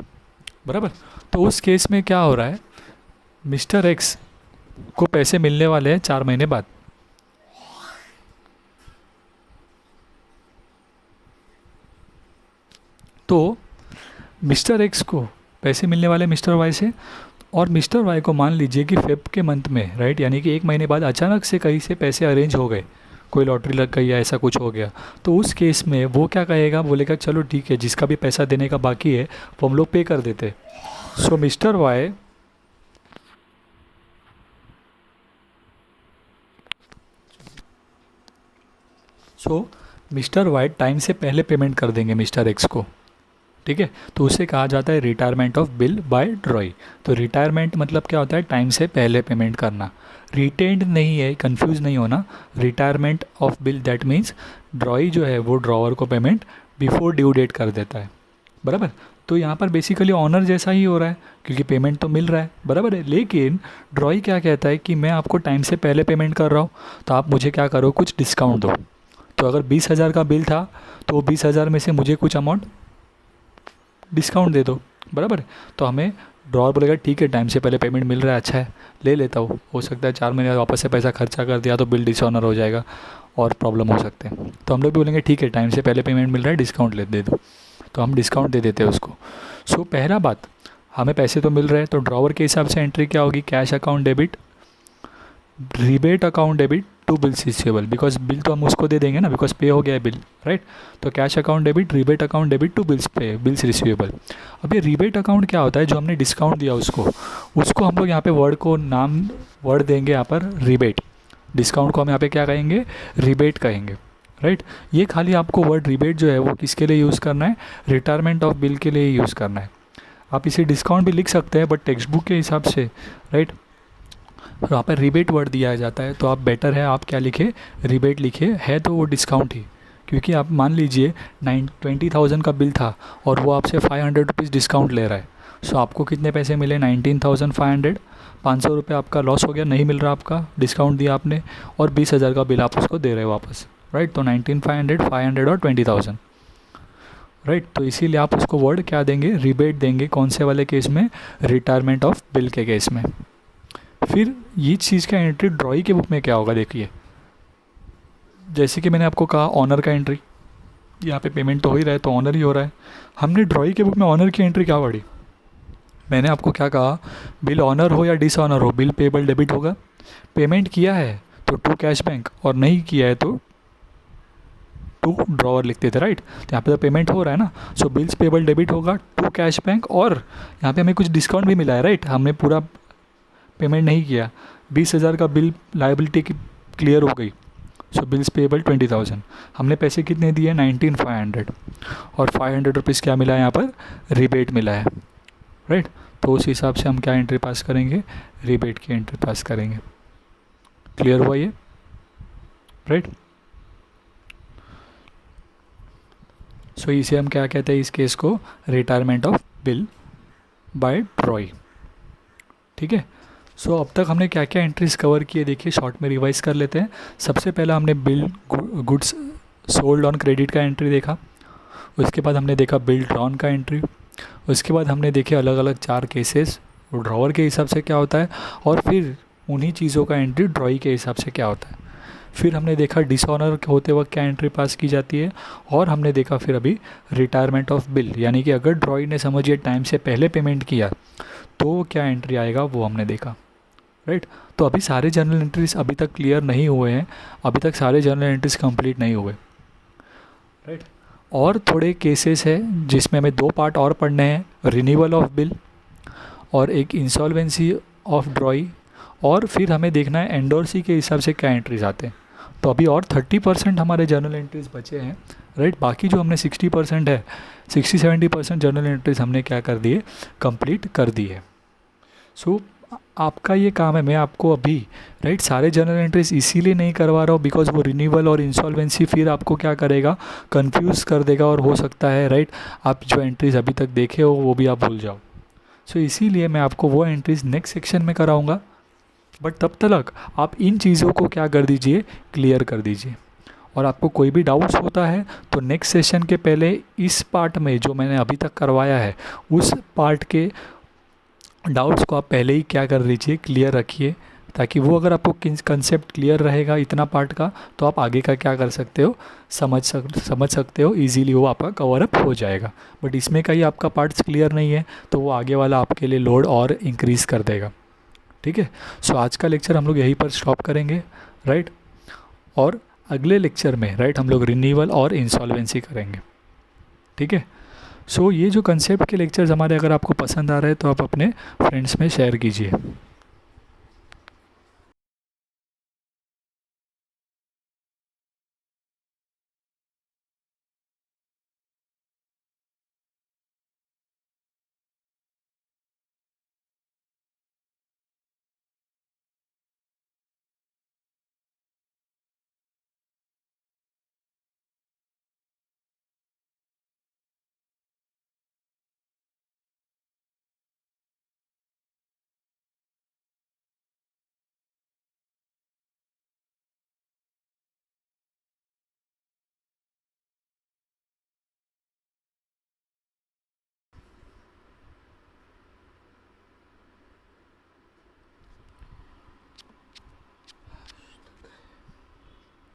बराबर। तो उस केस में क्या हो रहा है, मिस्टर एक्स को पैसे मिलने वाले हैं 4 महीने बाद, तो मिस्टर एक्स को पैसे मिलने वाले मिस्टर वाई से, और मिस्टर वाई को मान लीजिए कि फेब के मंथ में, राइट, यानी कि 1 महीने बाद अचानक से कहीं से पैसे अरेंज हो गए, कोई लॉटरी लग गई या ऐसा कुछ हो गया, तो उस केस में वो क्या कहेगा, बोलेगा चलो ठीक है, जिसका भी पैसा देने का बाकी है वो हम लोग पे कर देते। So mister Y mister Y time से पहले पेमेंट कर देंगे मिस्टर एक्स को ठीक है। तो उसे कहा जाता है रिटायरमेंट ऑफ बिल बाय ड्रॉई। तो रिटायरमेंट मतलब क्या होता है, टाइम से पहले पेमेंट करना। रिटेंड नहीं है, कंफ्यूज नहीं होना। Retirement of bill that means ड्रॉई जो है वो ड्रॉवर को पेमेंट बिफोर ड्यू डेट कर देता है, बराबर। तो यहाँ पर बेसिकली ऑनर जैसा ही हो रहा है क्योंकि पेमेंट तो मिल रहा है, बराबर है। लेकिन ड्रॉई क्या कहता है कि मैं आपको टाइम से पहले पेमेंट कर रहा हूँ, तो आप मुझे क्या करो, कुछ डिस्काउंट दो। तो अगर 20,000 का बिल था तो 20,000 में से मुझे कुछ अमाउंट डिस्काउंट दे दो, बराबर है। तो हमें ड्रॉवर बोलेगा ठीक है, टाइम से पहले पेमेंट मिल रहा है, अच्छा है, ले लेता हूँ। हो सकता है 4 महीने बाद वापस से पैसा खर्चा कर दिया तो बिल डिसऑनर हो जाएगा और प्रॉब्लम हो सकते हैं। तो हम लोग भी बोलेंगे ठीक है, टाइम से पहले पेमेंट मिल रहा है, डिस्काउंट दे दो। तो हम डिस्काउंट दे देते हैं उसको। सो पहला बात, हमें पैसे तो मिल रहे हैं, तो ड्रॉवर के हिसाब से एंट्री क्या होगी, cash account debit, rebate account debit to bills receivable, because bill तो हम उसको दे देंगे ना, बिकॉज पे हो गया है बिल, राइट। तो cash account debit, rebate account debit to bills receivable. अब ये रिबेट अकाउंट क्या होता है, जो हमने डिस्काउंट दिया उसको हम लोग यहाँ पे वर्ड देंगे यहाँ पर रिबेट। डिस्काउंट को हम यहाँ पे क्या कहेंगे, रिबेट कहेंगे, राइट। ये खाली आपको वर्ड रिबेट जो है वो किसके लिए यूज़ करना है, रिटायरमेंट ऑफ बिल के लिए यूज़ करना है। आप इसे डिस्काउंट भी लिख सकते हैं बट टेक्स्ट बुक के हिसाब से, राइट, तो वहाँ पर रिबेट वर्ड दिया जाता है। तो आप बेटर है आप क्या लिखे, रिबेट लिखे, है तो वो डिस्काउंट ही। क्योंकि आप मान लीजिए 20,000 का बिल था और वो आपसे 500 रुपीज़ डिस्काउंट ले रहा है। सो आपको कितने पैसे मिले, 19,500, 500 रुपये आपका लॉस हो गया, नहीं मिल रहा आपका, डिस्काउंट दिया आपने, और 20,000 का बिल आप उसको दे रहे हो वापस, राइट। तो 19,500, 500 और 20,000, राइट। तो इसीलिए आप उसको वर्ड क्या देंगे, रिबेट देंगे। कौन से वाले केस में, रिटायरमेंट ऑफ बिल के केस में। फिर ये चीज़ का एंट्री ड्रॉई के बुक में क्या होगा, देखिए जैसे कि मैंने आपको कहा ऑनर का एंट्री, यहाँ पे पेमेंट तो हो ही रहा है तो ऑनर ही हो रहा है। हमने ड्रॉई के बुक में ऑनर की एंट्री क्या पढ़ी, मैंने आपको क्या कहा, बिल ऑनर हो या डिसऑनर हो, बिल पेबल डेबिट होगा। पेमेंट किया है तो टू कैश बैंक, और नहीं किया है तो टू ड्रॉवर लिखते थे, राइट। तो यहाँ पे तो पेमेंट हो रहा है ना, सो बिल्स पेबल डेबिट होगा टू कैश बैंक, और यहाँ पे हमें कुछ डिस्काउंट भी मिला है, राइट। हमने पूरा पेमेंट नहीं किया, 20,000 का बिल लाइबिलिटी क्लियर हो गई, सो बिल्स पेबल 20,000। हमने पैसे कितने दिए, 19,500, और 500 रुपीज़ क्या मिला है यहाँ पर, रिबेट मिला है, राइट। तो उस हिसाब से हम क्या एंट्री पास करेंगे, रिबेट की एंट्री पास करेंगे। क्लियर हुआ ये, राइट। सो इसे हम क्या कहते हैं, इस केस को रिटायरमेंट ऑफ बिल बाय ड्रॉई, ठीक है। सो अब तक हमने क्या क्या एंट्रीज कवर किए, देखिए शॉर्ट में रिवाइज कर लेते हैं। सबसे पहला हमने bill goods sold on credit का एंट्री देखा, उसके बाद हमने देखा बिल ड्रॉन का एंट्री, उसके बाद हमने देखे अलग अलग 4 केसेस, ड्रॉवर के हिसाब से क्या होता है, और फिर उन्हीं चीज़ों का एंट्री ड्रॉई के हिसाब से क्या होता है। फिर हमने देखा डिसऑनर होते वक्त क्या एंट्री पास की जाती है, और हमने देखा फिर अभी रिटायरमेंट ऑफ बिल, यानी कि अगर ड्रॉई ने समझिए टाइम से पहले पेमेंट किया तो क्या एंट्री आएगा, वो हमने देखा, राइट। तो अभी सारे जर्नल एंट्रीज अभी तक क्लियर नहीं हुए हैं, अभी तक सारे जर्नल एंट्रीज कंप्लीट नहीं हुए, राइट। और थोड़े केसेस हैं जिसमें हमें 2 पार्ट और पढ़ने हैं, रिन्यूअल ऑफ बिल और एक इंसॉल्वेंसी ऑफ ड्रॉई, और फिर हमें देखना है एंडोर्सी के हिसाब से क्या एंट्रीज आते हैं। तो अभी और 30% हमारे जर्नल एंट्रीज बचे हैं, राइट। बाकी जो हमने 60% है, 60-70% जर्नल एंट्रीज हमने क्या कर दिए, कंप्लीट कर दी है। सो आपका ये काम है, मैं आपको अभी, राइट, सारे जर्नल एंट्रीज इसीलिए नहीं करवा रहा हूँ बिकॉज वो रिन्यूअल और इंसॉल्वेंसी फिर आपको क्या करेगा, कंफ्यूज कर देगा, और हो सकता है, राइट, आप जो एंट्रीज अभी तक देखे हो वो भी आप भूल जाओ। सो इसीलिए मैं आपको वो एंट्रीज नेक्स्ट सेक्शन में कराऊंगा, बट तब तक आप इन चीज़ों को क्या कर दीजिए, क्लियर कर दीजिए। और आपको कोई भी डाउट्स होता है तो नेक्स्ट सेशन के पहले इस पार्ट में जो मैंने अभी तक करवाया है उस पार्ट के डाउट्स को आप पहले ही क्या कर लीजिए, क्लियर रखिए, ताकि वो अगर आपको कंसेप्ट क्लियर रहेगा इतना पार्ट का तो आप आगे का क्या कर सकते हो, समझ सकते हो, इजीली वो आपका कवर अप हो जाएगा। बट इसमें का ही आपका पार्ट्स क्लियर नहीं है तो वो आगे वाला आपके लिए लोड और इंक्रीज़ कर देगा, ठीक है। सो आज का लेक्चर हम लोग यहीं पर स्टॉप करेंगे, राइट। और अगले लेक्चर में, राइट, हम लोग रिन्यूअल और इंसॉल्वेंसी करेंगे, ठीक है। सो ये जो कंसेप्ट के लेक्चर्स हमारे अगर आपको पसंद आ रहे हैं तो आप अपने फ्रेंड्स में शेयर कीजिए।